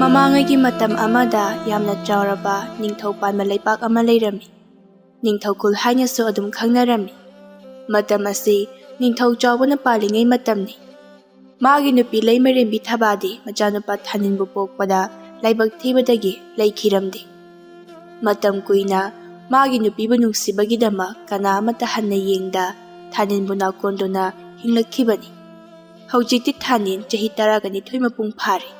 ꯃꯃꯥꯡꯉꯩꯒꯤ ꯃꯇꯝ ꯑꯃꯗ ꯌꯥꯝꯅ ꯆꯥꯎꯔꯕ ꯅꯤꯡꯊꯧ ꯄꯥꯟꯕ ꯂꯩꯄꯥꯛ ꯑꯃ ꯂꯩꯔꯝꯃꯤ꯫ ꯅꯤꯡꯊꯧꯀꯨꯜ ꯍꯥꯏꯅꯁꯨ ꯑꯗꯨꯝ ꯈꯪꯅꯔꯝꯃꯤ꯫ ꯃꯇꯝ ꯑꯁꯤ ꯅꯤꯡꯊꯧ ꯆꯥꯎꯕꯅ ꯄꯥꯜꯂꯤꯉꯩ ꯃꯇꯝꯅꯤ꯫ ꯃꯥꯒꯤ ꯅꯨꯄꯤ ꯂꯩꯃꯔꯦꯝꯕꯤ ꯊꯕꯥꯗꯤ ꯃꯆꯥꯅꯨꯄꯥ ꯊꯥꯅꯤꯟꯕꯨ ꯄꯣꯛꯄꯗ ꯂꯥꯏꯕꯛ ꯊꯤꯕꯗꯒꯤ ꯂꯩꯈꯤꯔꯝꯗꯦ꯫ ꯃꯇꯝ ꯀꯨꯏꯅ ꯃꯥꯒꯤ ꯅꯨꯄꯤꯕꯨ ꯅꯨꯡꯁꯤꯕꯒꯤꯗꯃꯛ ꯀꯅꯥ ꯑꯃꯠꯇ ꯍꯟꯅ ꯌꯦꯡꯗ ꯊꯥꯅꯤꯟꯕꯨ ꯅꯥꯎꯀꯣꯟꯗꯨꯅ ꯍꯤꯡꯂꯛꯈꯤꯕꯅꯤ꯫ ꯍꯧꯖꯤꯛꯇꯤ ꯊꯥꯅꯤꯟ ꯆꯍꯤ 12 ꯃꯄꯨꯡ ꯐꯥꯔꯦ꯫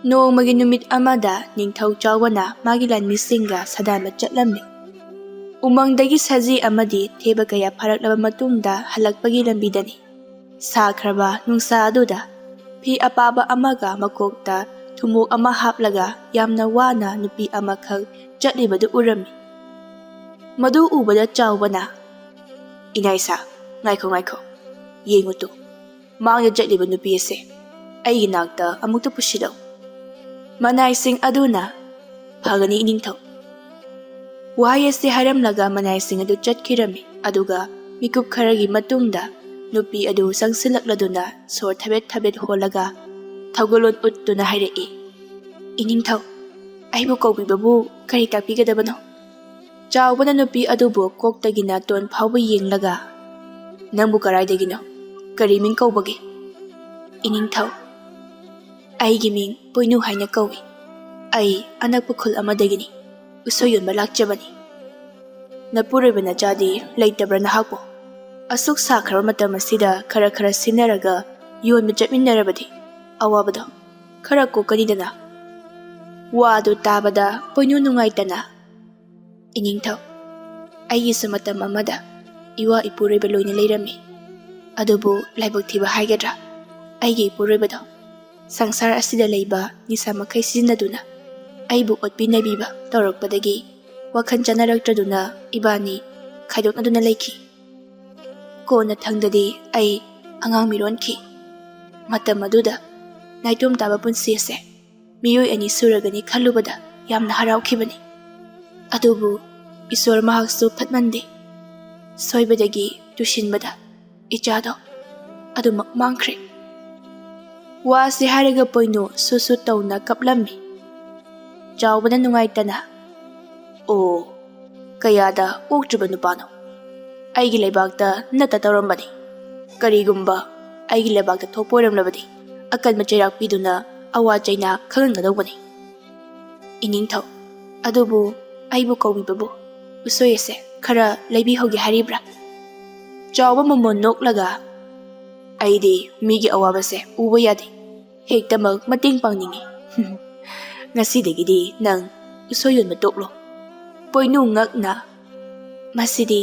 ꯅꯣꯡꯃꯒꯤ ꯅꯨꯃꯤꯠ ꯑꯃꯗ ꯅꯤꯡꯊꯧ ꯆꯥꯎꯕꯅ ꯃꯥꯒꯤ ꯂꯥꯟꯃꯤꯁꯤꯡꯒ ꯁꯥꯗꯥꯟꯕ ꯆꯠꯂꯝꯃꯤ꯫ ꯎꯃꯪꯗꯒꯤ ꯁꯖꯤ ꯑꯃꯗꯤ ꯊꯦꯕ ꯀꯌꯥ ꯐꯥꯔꯛꯂꯕ ꯃꯇꯨꯡꯗ ꯍꯜꯂꯛꯄꯒꯤ ꯂꯝꯕꯤꯗꯅꯤ꯫ ꯁꯥꯈ꯭ꯔꯕ ꯅꯨꯡꯁꯥ ꯑꯗꯨꯗ ꯐꯤ ꯑꯄꯥꯕ ꯑꯃꯒ ꯃꯀꯣꯛꯇ ꯊꯨꯝꯃꯣꯛ ꯑꯃ ꯍꯥꯞꯂꯒ ꯌꯥꯝꯅ ꯋꯥꯅ ꯅꯨꯄꯤ ꯑꯃꯈꯛ ꯆꯠꯂꯤꯕꯗꯨ ꯎꯔꯝꯃꯤ꯫ ꯃꯗꯨ ꯎꯕꯗ ꯆꯥꯎꯕꯅ, "ꯏꯅꯥꯏꯁꯥ, ꯉꯥꯏꯈꯣ, ꯌꯦꯡꯉꯨꯇꯨ, ꯃꯥꯡꯗ ꯆꯠꯂꯤꯕ ꯅꯨꯄꯤ ꯑꯁꯦ ꯑꯩꯒꯤ ꯅꯥꯛꯇ ꯑꯃꯨꯛꯇ ꯄꯨꯁꯤꯜꯂꯛꯎ꯫" ꯃꯅꯥꯏꯁꯤꯡ ꯑꯗꯨꯅ, "ꯐꯒꯅꯤ ꯏꯅꯤꯡꯊꯧ꯫" ꯋꯥꯍꯩ ꯑꯁꯤ ꯍꯥꯏꯔꯝꯂꯒ ꯃꯅꯥꯏꯁꯤꯡ ꯑꯗꯨ ꯆꯠꯈꯤꯔꯝꯃꯤ꯫ ꯑꯗꯨꯒ ꯃꯤꯀꯨꯞ ꯈꯔꯒꯤ ꯃꯇꯨꯡꯗ ꯅꯨꯄꯤ ꯑꯗꯨ ꯆꯪꯁꯤꯜꯂꯛꯂꯗꯨꯅ ꯁꯣꯔ ꯊꯕꯦꯠ ꯍꯣꯜꯂꯒ ꯊꯧꯒꯜꯂꯣꯟ ꯎꯠꯇꯨꯅ ꯍꯥꯏꯔꯛꯏ, "ꯏꯅꯤꯡꯊꯧ, ꯑꯩꯕꯨ ꯀꯧꯕꯤꯕꯕꯨ ꯀꯔꯤ ꯇꯥꯛꯄꯤꯒꯗꯕꯅꯣ?" ꯆꯥꯎꯕꯅ ꯅꯨꯄꯤ ꯑꯗꯨꯕꯨ ꯀꯣꯛꯇꯒꯤꯅ ꯇꯣꯟ ꯐꯥꯎꯕ ꯌꯦꯡꯂꯒ, "ꯅꯪꯕꯨ ꯀꯔꯥꯏꯗꯒꯤꯅꯣ? ꯀꯔꯤ ꯃꯤꯡ ꯀꯧꯕꯒꯦ?" "ꯏꯅꯤꯡꯊꯧ, ꯑꯩꯒꯤ ꯃꯤꯡ ꯄꯣꯏꯅꯨ ꯍꯥꯏꯅ ꯀꯧꯏ꯫ ꯑꯩ ꯑꯅꯛꯄ ꯈꯨꯜ ꯑꯃꯗꯒꯤꯅꯤ, ꯎꯁꯣꯏ ꯌꯣꯟꯕ ꯂꯥꯛꯆꯕꯅꯤ꯫ ꯅꯄꯨꯔꯣꯏꯕ ꯅꯆꯥꯗꯤ ꯂꯩꯇꯕ꯭ꯔꯥ ꯅꯍꯥꯛꯄꯨ? ꯑꯁꯨꯛ ꯁꯥꯈ꯭ꯔꯕ ꯃꯇꯝ ꯑꯁꯤꯗ ꯈꯔ ꯁꯤꯟꯅꯔꯒ ꯌꯣꯟꯕ ꯆꯠꯃꯤꯟꯅꯔꯕꯗꯤ ꯑꯋꯥꯕꯗꯣ ꯈꯔ ꯀꯣꯛꯀꯅꯤꯗꯅ." ꯋꯥꯗꯨ ꯇꯥꯕꯗ ꯄꯣꯏꯅꯨ ꯅꯨꯡꯉꯥꯏꯇꯅ, "ꯏꯅꯤꯡꯊꯧ, ꯑꯩꯒꯤꯁꯨ ꯃꯇꯝ ꯑꯃꯗ ꯏꯋꯥ ꯏꯄꯨꯔꯣꯏꯕ ꯂꯣꯏꯅ ꯂꯩꯔꯝꯃꯤ꯫ ꯑꯗꯨꯕꯨ ꯂꯥꯏꯕꯛ ꯊꯤꯕ ꯍꯥꯏꯒꯗ꯭ꯔꯥ, ꯑꯩꯒꯤ ꯏꯄꯨꯔꯣꯏꯕꯗꯣ ꯁꯪꯁꯥꯔ ꯑꯁꯤꯗ ꯂꯩꯕ ꯅꯤꯁꯥ ꯃꯈꯩ ꯁꯤꯖꯤꯟꯅꯗꯨꯅ ꯑꯩꯕꯨ ꯑꯣꯠꯄꯤ ꯅꯩꯕꯤꯕ ꯇꯧꯔꯛꯄꯗꯒꯤ ꯋꯥꯈꯜ ꯆꯥꯅꯔꯛꯇ꯭ꯔꯗꯨꯅ ꯏꯕꯥꯅꯤ ꯈꯥꯏꯗꯣꯛꯅꯗꯨꯅ ꯂꯩꯈꯤ꯫ ꯀꯣꯟꯅ ꯊꯪꯗꯗꯤ ꯑꯩ ꯑꯉꯥꯡ ꯃꯤꯔꯣꯟꯈꯤ꯫ ꯃꯇꯝ ꯑꯗꯨꯗ ꯅꯥꯏꯇꯣꯝ ꯇꯥꯕ ꯄꯨꯟꯁꯤ ꯑꯁꯦ ꯃꯤꯑꯣꯏ ꯑꯅꯤ ꯁꯨꯔꯒꯅꯤ ꯈꯜꯂꯨꯕꯗ ꯌꯥꯝꯅ ꯍꯔꯥꯎꯈꯤꯕꯅꯤ꯫ ꯑꯗꯨꯕꯨ ꯏꯁꯣꯔ ꯃꯍꯥꯛꯁꯨ ꯐꯠꯃꯟꯗꯦ꯫ ꯁꯣꯏꯕꯗꯒꯤ ꯇꯨꯁꯤꯟꯕꯗ ꯏꯆꯥꯗꯣ ꯑꯗꯨꯃꯛ ꯃꯥꯡꯈ꯭ꯔꯦ." ꯋꯥꯁꯤ ꯍꯥꯏꯔꯒ ꯄꯣꯏꯅꯨ ꯁꯨ ꯇꯧꯅ ꯀꯞꯂꯝꯃꯤ꯫ ꯆꯥꯎꯕꯅ ꯅꯨꯡꯉꯥꯏꯇꯅ, "ꯑꯣ, ꯀꯌꯥꯗ ꯑꯣꯛꯇ꯭ꯔꯤꯕ ꯅꯨꯄꯥꯅꯣ? ꯑꯩꯒꯤ ꯂꯩꯕꯥꯛꯇ ꯅꯠꯇ ꯇꯧꯔꯝꯕꯅꯤ꯫ ꯀꯔꯤꯒꯨꯝꯕ ꯑꯩꯒꯤ ꯂꯩꯕꯥꯛꯇ ꯊꯣꯛꯄ ꯑꯣꯏꯔꯝꯂꯕꯗꯤ ꯑꯀꯟꯕ ꯆꯩꯔꯥꯛ ꯄꯤꯗꯨꯅ ꯑꯋꯥ ꯆꯩꯅꯥ ꯈꯪꯍꯟꯒꯗꯧꯕꯅꯤ꯫ ꯏꯅꯤꯡꯊꯧ, ꯑꯗꯨꯕꯨ ꯑꯩꯕꯨ ꯀꯧꯕꯤꯕꯕꯨ ꯎꯁꯣꯏ ꯑꯁꯦ ꯈꯔ ꯂꯩꯕꯤꯍꯧꯒꯦ ꯍꯥꯏꯔꯤꯕ꯭ꯔꯥ?" ꯆꯥꯎꯕ ꯃꯃꯣꯟ ꯅꯣꯛꯂꯒ, "ꯑꯩꯗꯤ ꯃꯤꯒꯤ ꯑꯋꯥꯕꯁꯦ ꯎꯕ ꯌꯥꯗꯦ, ꯍꯦꯛꯇꯃꯛ ꯃꯇꯦꯡ ꯄꯥꯡꯅꯤꯡꯉꯤ꯫ ꯉꯁꯤꯗꯒꯤꯗꯤ ꯅꯪ ꯎꯁꯣꯏ ꯌꯣꯟꯕ ꯇꯣꯛꯂꯣ." ꯄꯣꯏꯅꯨ ꯉꯛꯅ, "ꯃꯁꯤꯗꯤ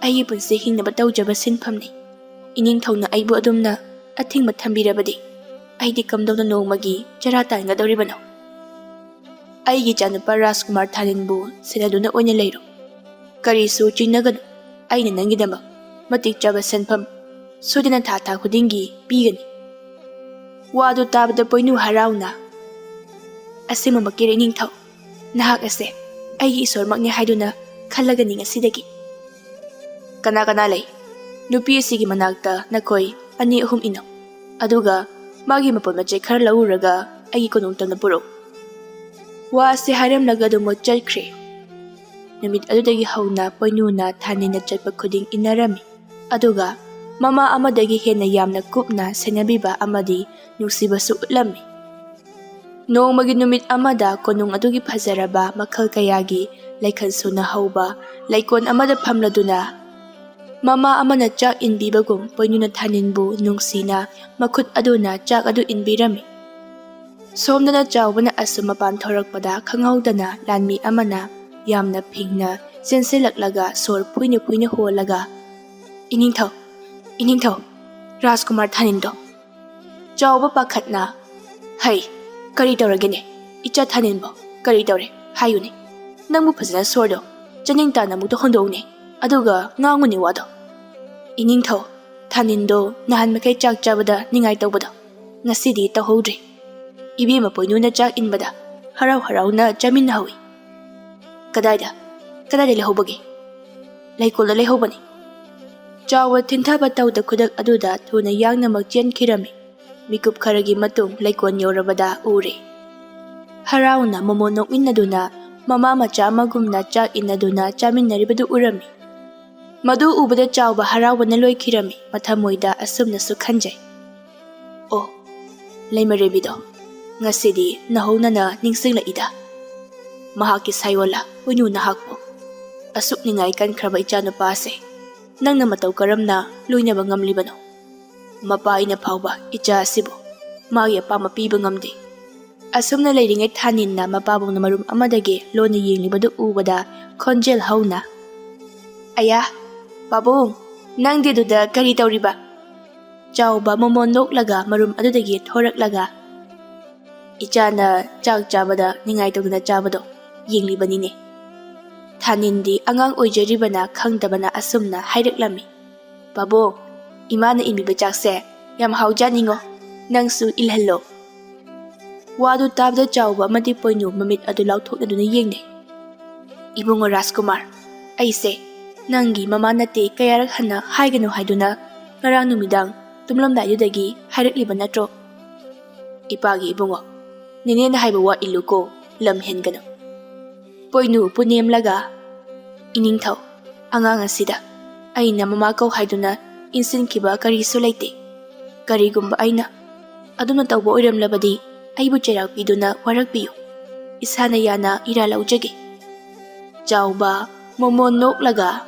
ꯑꯩꯒꯤ ꯄꯨꯟꯁꯤ ꯍꯤꯡꯅꯕ ꯇꯧꯖꯕ ꯁꯤꯟꯐꯝꯅꯤ꯫ ꯏꯅꯤꯡꯊꯧꯅ ꯑꯩꯕꯨ ꯑꯗꯨꯝꯅ ꯑꯊꯤꯡꯕ ꯊꯝꯕꯤꯔꯕꯗꯤ ꯑꯩꯗꯤ ꯀꯝꯗꯧꯅ ꯅꯣꯡꯃꯒꯤ ꯆꯔꯥ ꯇꯥꯟꯒꯗꯧꯔꯤꯕꯅꯣ? ꯑꯩꯒꯤ ꯏꯆꯥꯅꯨꯄꯥ ꯔꯥꯖꯀꯨꯃꯥꯔ ꯊꯥꯅꯤꯟꯕꯨ ꯁꯦꯟꯅꯗꯨꯅ ꯑꯣꯏꯅ ꯂꯩꯔꯣ꯫ ꯀꯔꯤꯁꯨ ꯆꯤꯡꯅꯒꯅꯨ, ꯑꯩꯅ ꯅꯪꯒꯤꯗꯃꯛ ꯃꯇꯤꯛ ꯆꯥꯕ ꯁꯦꯟꯐꯝ ꯁꯣꯏꯗꯅ ꯊꯥ ꯈꯨꯗꯤꯡꯒꯤ ꯄꯤꯒꯅꯤ." ꯋꯥꯗꯨ ꯇꯥꯕꯗ ꯄꯣꯏꯅꯨ ꯍꯔꯥꯎꯅ, "ꯑꯁꯦꯡꯕꯃꯛꯀꯤꯔ ꯏꯅꯤꯡꯊꯧ? ꯅꯍꯥꯛ ꯑꯁꯦ ꯑꯩꯒꯤ ꯏꯁꯣꯔꯃꯛꯅꯤ ꯍꯥꯏꯗꯨꯅ ꯈꯜꯂꯒꯅꯤ ꯉꯁꯤꯗꯒꯤ꯫ ꯀꯅꯥ ꯂꯩ? ꯅꯨꯄꯤ ꯑꯁꯤꯒꯤ ꯃꯅꯥꯛꯇ ꯅꯈꯣꯏ 2-3 ꯏꯟꯅꯧ, ꯑꯗꯨꯒ ꯃꯥꯒꯤ ꯃꯄꯣꯠ ꯃꯆꯩ ꯈꯔ ꯂꯧꯔꯨꯔꯒ ꯑꯩꯒꯤ ꯀꯣꯅꯨꯡꯇꯝꯅ ꯄꯨꯔꯛꯎ." ꯋꯥꯁꯤ ꯍꯥꯏꯔꯝꯂꯒ ꯑꯗꯨꯃꯛ ꯆꯠꯈ꯭ꯔꯦ꯫ ꯅꯨꯃꯤꯠ ꯑꯗꯨꯗꯒꯤ ꯍꯧꯅ ꯄꯣꯏꯅꯨꯅ ꯊꯥꯅꯤꯟꯅ ꯆꯠꯄ ꯈꯨꯗꯤꯡ ꯏꯟꯅꯔꯝꯃꯤ꯫ ꯑꯗꯨꯒ ꯃꯃꯥ ꯑꯃꯗꯒꯤ ꯍꯦꯟꯅ ꯌꯥꯝꯅ ꯀꯨꯞꯅ ꯁꯦꯟꯅꯕꯤꯕ ꯑꯃꯗꯤ ꯅꯨꯡꯁꯤꯕꯁꯨ ꯎꯠꯂꯝꯃꯤ꯫ ꯅꯣꯡꯃꯒꯤ ꯅꯨꯃꯤꯠ ꯑꯃꯗ ꯀꯣꯅꯨꯡ ꯑꯗꯨꯒꯤ ꯐꯖꯔꯕ ꯃꯈꯜ ꯀꯌꯥꯒꯤ ꯂꯩꯈꯜ ꯁꯨꯅ ꯍꯧꯕ ꯂꯩꯀꯣꯜ ꯑꯃꯗ ꯐꯝꯂꯗꯨꯅ ꯃꯃꯥ ꯑꯃꯅ ꯆꯥꯛ ꯏꯟꯕꯤꯕꯒꯨꯝ ꯄꯣꯏꯅꯨꯅ ꯊꯥꯅꯤꯟꯕꯨ ꯅꯨꯡꯁꯤꯅ ꯃꯈꯨꯠ ꯑꯗꯨꯅ ꯆꯥꯛ ꯑꯗꯨ ꯏꯟꯕꯤꯔꯝꯃꯤ꯫ ꯁꯣꯝꯗꯅ ꯆꯥꯎꯕꯅ ꯑꯁꯨꯝ ꯃꯄꯥꯟ ꯊꯣꯔꯛꯄꯗ ꯈꯪꯍꯧꯗꯅ ꯂꯥꯟꯃꯤ ꯑꯃꯅ ꯌꯥꯝꯅ ꯐꯤꯡꯅ ꯆꯦꯟꯁꯤꯜꯂꯛꯂꯒ ꯁꯣꯔ ꯐꯨꯏꯅ ꯍꯣꯜꯂꯒ, "ꯏꯅꯤꯡꯊꯧ, ꯔꯥꯖꯀꯨꯃꯥꯔ ꯊꯥꯅꯤꯟꯗꯣ." ꯆꯥꯎꯕ ꯄꯥꯈꯠꯅ, "ꯍꯩ, ꯀꯔꯤ ꯇꯧꯔꯒꯦꯅꯦ? ꯏꯆꯥ ꯊꯥꯅꯤꯟꯕꯣ ꯀꯔꯤ ꯇꯧꯔꯦ? ꯍꯥꯏꯌꯨꯅꯦ, ꯅꯪꯕꯨ ꯐꯖꯅ ꯁꯣꯔꯗꯣ ꯆꯅꯤꯡ ꯇꯥꯅ ꯑꯃꯨꯛꯇ ꯍꯣꯟꯗꯣꯛꯎꯅꯦ, ꯑꯗꯨꯒ ꯉꯥꯡꯉꯨꯅꯦ ꯋꯥꯗꯣ." "ꯏꯅꯤꯡꯊꯧ, ꯊꯥꯅꯤꯟꯗꯣ ꯅꯍꯥꯟ ꯃꯈꯩ ꯆꯥꯛ ꯆꯥꯕꯗ ꯅꯤꯡꯉꯥꯏ ꯇꯧꯕꯗꯣ ꯉꯁꯤꯗꯤ ꯇꯧꯍꯧꯗ꯭ꯔꯦ꯫ ꯏꯕꯦꯝꯃ ꯄꯣꯏꯅꯨꯅ ꯆꯥꯛ ꯏꯟꯕꯗ ꯍꯔꯥꯎꯅ ꯆꯥꯃꯤꯟꯅꯍꯧꯏ." "ꯀꯗꯥꯏꯗ ꯂꯩꯍꯧꯕꯒꯦ?" "ꯂꯩꯀꯣꯜꯗ ꯂꯩꯍꯧꯕꯅꯤ." ꯆꯥꯎꯕ ꯊꯤꯟꯊꯕ ꯇꯧꯗ ꯈꯨꯗꯛ ꯑꯗꯨꯗ ꯊꯨꯅ ꯌꯥꯡꯅꯃꯛ ꯆꯦꯟꯈꯤꯔꯝꯃꯤ꯫ ꯃꯤꯀꯨꯞ ꯈꯔꯒꯤ ꯃꯇꯨꯡ ꯂꯩꯀꯣꯜ ꯌꯧꯔꯕꯗ ꯎꯔꯦ Harauna momo nokminnaduna mama macha amagumna chak innaduna chaminaribadu urami. Madu ubada chawba haraubana loikirami mathamoida asumnasu khanjai. Oh, leimarebido. Ngasidi nahounana ningsinglaida. Mahaki sayola Poinu nahakpo. Asuk ningay kankraba ichanupase. Nangna mataw karamna luinaba ngamlibano. Mapai na phawba icha asibo. Magi apama piba ngamdi. Asumna leiringay thanin na mapabong na marum amadagi lona yenglibado ubada konjel hauna. Aya, babong, nang diduda kari tawriba. Chawba momo noklaga marum adudagi thoraklaga. Ichana chak chabada ningay tawduna chabado. Yenglibanine. Thanindi angang oijaribana khangdabana asumna haireklami. Babong, imana imiba chakse yam haujaningo nangsu ilhallo. Wadu tabda chawba mati Poinu mamit adu lauthoknaduna yengne. Ibungo Rajkumar, aise nangi mama nate kayarak hana haigano haiduna ngarang numidang tumlamdaidudagi hairekliba natro. Ipagi ibungo, ninena haiba wa iluko lam hengano. Poinu punemlaga iningthau angang asida aina mama kau haiduna insinkiba karisu leite. Karigumba aina aduna tawba oiramlabadi aibu cherak piduna warakpiyo. Isana yana ira laujage. Chawba momo noklaga.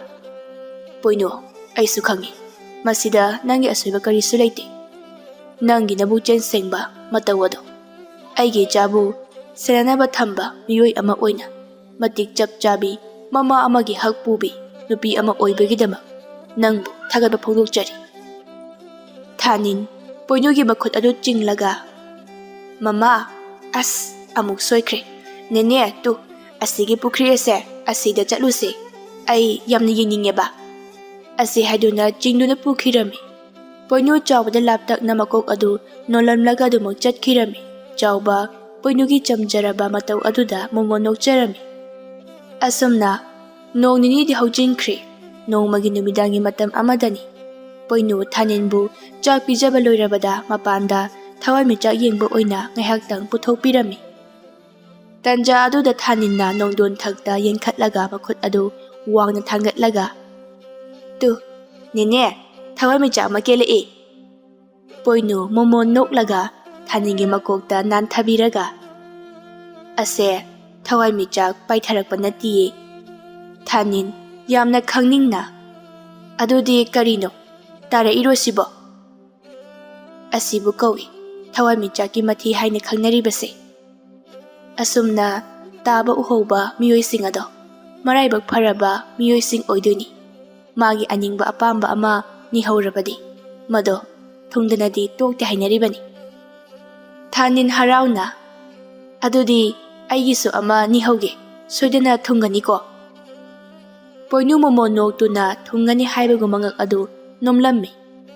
Poinu aisu khangi. Masida nangi asoiba karisu leite. Nangi nabu chen sengba matawado. Aige chabu senanaba thamba miyoi ama oina. Matik chap chabi mama amagi hak pubi nupi ama oibagidama nangbu thagatba phongdokjari. Thanin Poinugi makhut adu chinglaga. Mama, as amuk soikre. Nene tu asigi pukri ase asida chatluse. Ai yamna yingningeba. Asi haiduna chingduna pukhirami. Poinu chawbada laptak na makok adu nolamlaga dumok chatkirami. Chawba Poinugi chamjaraba mataw aduda momo nokjarami. Asumna nong nini di haujingkri nong magi numidangi matam amadani. Poinu thaninbu chak pijaba loirabada mapanda thawai michak yengbo oina ngaihaktang puthokpirami. Tanja aduda thaninna nongdon thakta yenkhatlaga makhut adu wangna thangatlaga. Tu, nene, thawai michak makele e. Poinu momo noklaga thaningi makokta nan thabiraga. Ase thawai michak paitharakpa natiye. Thanin yamna khangningna. Adudi karino tara irosibo. Asibu kawi thawai michaki mathi haina khangnaribase. Asumna taba uhauba miyoising ado maraibak pharaba miyoising oiduni. Magi aningba apamba ama nihaurabadi. Mado thungdanadi tokte hainaribani. Thanin harauna. Adudi aigisu ama nihauge soidana thunganiko. Poinu momo noktuna thungani haibagumangak adu nomlammi.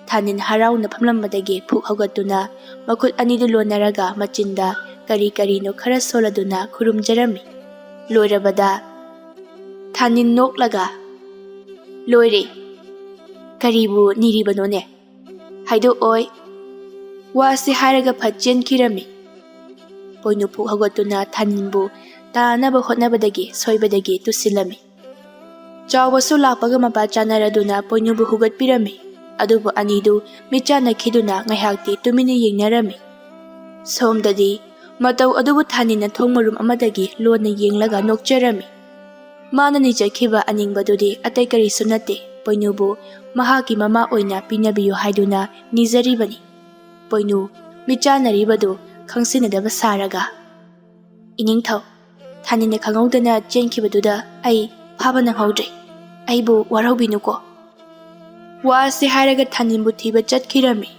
Thanin harauna phamlambadagi phuk haugatuna makhut anidu lonaraga machinda kari karino khara soladuna khurumjarami. Loirabada Thanin noklaga. Loire. Karibu niribanone. Haido oi. Wasi hairaga phajen kirami. Poinu phuk haugatuna Thaninbu tanaba hotnabadagi soibadagi tusilami. Chawbasu lakpaga mapa chanaraduna Poinubu hugatpirami. Adubu anidu michana khiduna ngaihakti tumini yengnarami. Somdadi mataw adubu thanina thongmarum amadagi lona yenglaga nokjarami. Mana nijakhiba aningbadudi atai karisu nate Poinubu mahaki mama oina pinabiyo haiduna nijaribani. Poinu michanaribadu khangsinadaba saraga. Iningthau thanina khangawdana chenkibaduda ai phaba nanghaudre. Aibu waraubinuko. Wasi hairaga Thaninbu thiba chatkirami.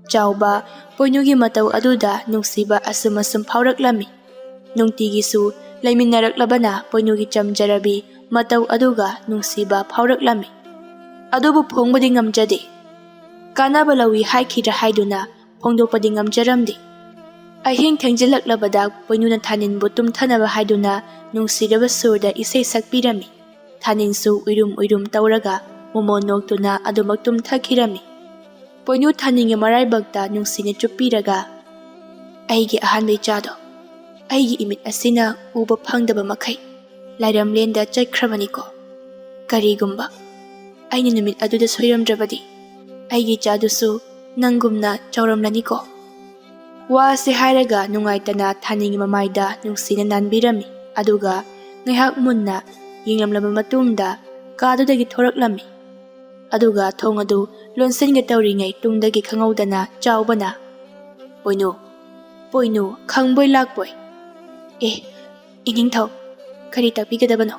Chawba Poinugi mataw aduda nungsiba asum phawraklami. Nungtigisu laiminaraklabana Poinugi chamjarabi mataw aduga nungsiba phawraklami. Adubu phongbadi ngamjade. Kanaba lawi haikhira haiduna phongdokpadi ngamjaramdi. Ahing thengjilaklabada Poinuna Thaninbu tumthanaba haiduna nungsiraba surda isei sakpirami. Thaninsu uirum tawraga momo noktuna adumak tumthakirami. Poinu Thaningi maraibakta nungsine chupiraga. Aigi ahanbay chado. ꯑꯩꯒꯤ emit ꯑꯁꯤꯅ ꯎꯕ ꯐꯪꯗꯕ ꯃꯈꯩ ꯂꯥꯏꯔꯝꯂꯦꯟꯗ ꯆꯠꯈ꯭ꯔꯕꯅꯤꯀꯣ꯫ ꯀꯔꯤꯒꯨꯝꯕ ꯑꯩꯅ ꯅꯨꯃꯤꯠ ꯑꯗꯨꯗ ꯁꯣꯏꯔꯝꯗ꯭ꯔꯕꯗꯤ ꯑꯩꯒꯤ ꯏꯆꯥꯗꯨꯁꯨ ꯅꯪꯒꯨꯝꯅ ꯆꯥꯎꯔꯝꯂꯅꯤꯀꯣ꯫ ꯋꯥ ꯑꯁꯤ ꯍꯥꯏꯔꯒ ꯅꯨꯡꯉꯥꯏꯇꯅ ꯊꯥꯅꯤꯡꯒꯤ ꯃꯃꯥꯏꯗ ꯅꯨꯡꯁꯤꯅ ꯅꯥꯟꯕꯤꯔꯝꯃꯤ, ꯑꯗꯨꯒ ꯉꯥꯏꯍꯥꯛ ꯃꯨꯟꯅ ꯌꯦꯡꯂꯝꯂꯕ ꯃꯇꯨꯡꯗ ꯀꯥꯗꯨꯗꯒꯤ ꯊꯣꯔꯛꯂꯝꯃꯤ꯫ ꯑꯗꯨꯒ ꯊꯣꯡ ꯑꯗꯨ ꯂꯣꯟꯁꯤꯟꯒꯦ ꯇꯧꯔꯤꯉꯩ ꯇꯨꯡꯗꯒꯤ ꯈꯪꯍꯧꯗꯅ ꯆꯥꯎꯕꯅ "ꯄꯣꯏꯅꯨ, ꯄꯣꯏꯅꯨ, ꯈꯪꯕꯣꯏ ꯂꯥꯛꯄꯣꯏ꯫ ꯑꯦ, ꯏꯅꯤꯡꯊꯧ, ꯀꯔꯤ ꯇꯥꯛꯄꯤꯒꯗꯕꯅꯣ?"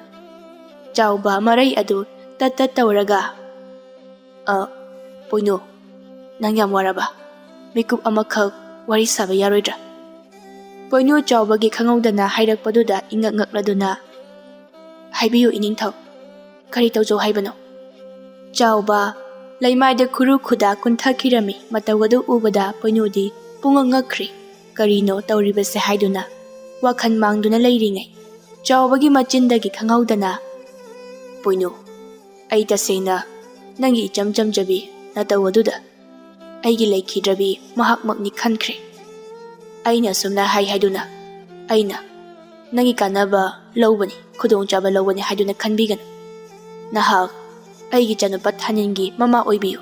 ꯆꯥꯎꯕ ꯃꯔꯩ ꯑꯗꯨ ꯇꯠ ꯇꯧꯔꯒ "ꯄꯣꯏꯅꯨ, ꯅꯪ ꯌꯥꯝ ꯋꯥꯔꯕ? ꯃꯤꯀꯨꯞ ꯑꯃꯈꯛ ꯋꯥꯔꯤ ꯁꯥꯕ ꯌꯥꯔꯣꯏꯗ꯭ꯔꯥ?" ꯄꯣꯏꯅꯨ ꯆꯥꯎꯕꯒꯤ ꯈꯪꯍꯧꯗꯅ ꯍꯥꯏꯔꯛꯄꯗꯨꯗ ꯏꯉꯛ ꯉꯛꯂꯗꯨꯅ "ꯍꯥꯏꯕꯤꯌꯨ ꯏꯅꯤꯡꯊꯧ, ꯀꯔꯤ ꯇꯧꯖꯧ ꯍꯥꯏꯕꯅꯣ?" ꯆꯥꯎꯕ ꯂꯩꯃꯥꯏꯗ ꯈꯨꯔꯨ ꯈꯨꯗꯥ ꯀꯨꯟꯊꯈꯤꯔꯝꯃꯤ꯫ ꯃꯇꯧ ꯑꯗꯨ ꯎꯕꯗ ꯄꯣꯏꯅꯨꯗꯤ ꯄꯨꯡꯉꯛ ꯉꯛꯈ꯭ꯔꯤ꯫ ꯀꯔꯤꯅꯣ ꯇꯧꯔꯤꯕꯁꯦ ꯍꯥꯏꯗꯨꯅ ꯋꯥꯈꯜ ꯃꯥꯡꯗꯨꯅ ꯂꯩꯔꯤꯉꯩ ꯆꯥꯎꯕꯒꯤ ꯃꯆꯤꯟꯗꯒꯤ ꯈꯪꯍꯧꯗꯅ "ꯄꯣꯏꯅꯨ, ꯑꯩ ꯇꯁꯦꯡꯅ ꯅꯪꯒꯤ ꯏꯆꯝ ꯆꯝꯖꯕꯤ ꯅꯇꯧ ꯑꯗꯨꯗ ꯑꯩꯒꯤ ꯂꯩꯈꯤꯗ꯭ꯔꯕꯤ ꯃꯍꯥꯛꯃꯛꯅꯤ ꯈꯟꯈ꯭ꯔꯦ꯫ ꯑꯩꯅ ꯑꯁꯨꯝꯅ ꯍꯥꯏꯗꯨꯅ ꯑꯩꯅ ꯅꯪꯒꯤ ꯀꯥꯟꯅꯕ ꯂꯧꯕꯅꯤ, ꯈꯨꯗꯣꯡꯆꯥꯕ ꯂꯧꯕꯅꯤ ꯍꯥꯏꯗꯨꯅ ꯈꯟꯕꯤꯒꯅꯨ꯫ ꯅꯍꯥꯛ ꯑꯩꯒꯤ ꯏꯆꯥꯅꯨꯄꯥ ꯊꯥꯅꯤꯟꯒꯤ ꯃꯃꯥ ꯑꯣꯏꯕꯤꯌꯨ."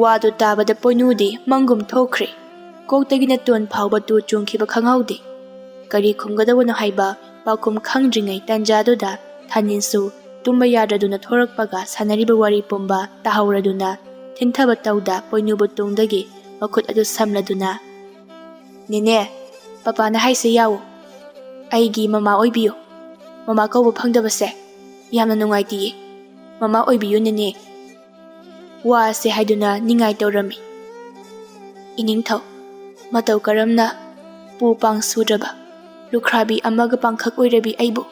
ꯋꯥꯗꯨ ꯇꯥꯕꯗ ꯄꯣꯏꯅꯨꯗꯤ ꯃꯪꯒꯨꯝ ꯊꯣꯛꯈ꯭ꯔꯦ꯫ ꯀꯣꯛꯇꯒꯤꯅ ꯇꯣꯟ ꯐꯥꯎꯕ ꯇꯨ ꯆꯨꯡꯈꯤꯕ ꯈꯪꯍꯧꯗꯦ꯫ ꯀꯔꯤ ꯈꯨꯝꯒꯗꯕꯅꯣ ꯍꯥꯏꯕ ꯄꯥꯎꯈꯨꯝ ꯈꯪꯗ꯭ꯔꯤꯉꯩ ꯇꯥꯟꯖꯥꯗꯨꯗ ꯊꯥꯅꯤꯟꯁꯨ ꯇꯨꯝꯕ ꯌꯥꯗ꯭ꯔꯗꯨꯅ ꯊꯣꯔꯛꯄꯒ ꯁꯥꯟꯅꯔꯤꯕ ꯋꯥꯔꯤ ꯄꯨꯝꯕ ꯇꯥꯍꯧꯔꯗꯨꯅ ꯊꯤꯟꯊꯕ ꯇꯧꯗ ꯄꯣꯏꯅꯨꯕꯨ ꯇꯨꯡꯗꯒꯤ ꯃꯈꯨꯠ ꯑꯗꯨ ꯁꯝꯂꯗꯨꯅ "ꯅꯦꯅꯦ, ꯄꯄꯥꯅ ꯍꯥꯏꯁꯦ ꯌꯥꯎꯎ, ꯑꯩꯒꯤ ꯃꯃꯥ ꯑꯣꯏꯕꯤꯌꯨ꯫ ꯃꯃꯥ ꯀꯧꯕ ꯐꯪꯗꯕꯁꯦ ꯌꯥꯝꯅ ꯅꯨꯡꯉꯥꯏꯇꯤꯌꯦ, ꯃꯃꯥ ꯑꯣꯏꯕꯤꯌꯨ ꯅꯦꯅꯦ." ꯋꯥ ꯑꯁꯤ ꯍꯥꯏꯗꯨꯅ ꯅꯤꯡꯉꯥꯏ ꯇꯧꯔꯝꯃꯤ꯫ "ꯏꯅꯤꯡꯊꯧ, ꯃꯇꯧ ꯀꯔꯝꯅ ꯄꯨ ꯄꯥꯡ ꯁꯨꯗ꯭ꯔꯕ ꯂꯨꯈ꯭ꯔꯥꯕꯤ ꯑꯃꯒ ꯄꯥꯡꯈꯛ ꯑꯣꯏꯔꯕꯤ ꯑꯩꯕꯨ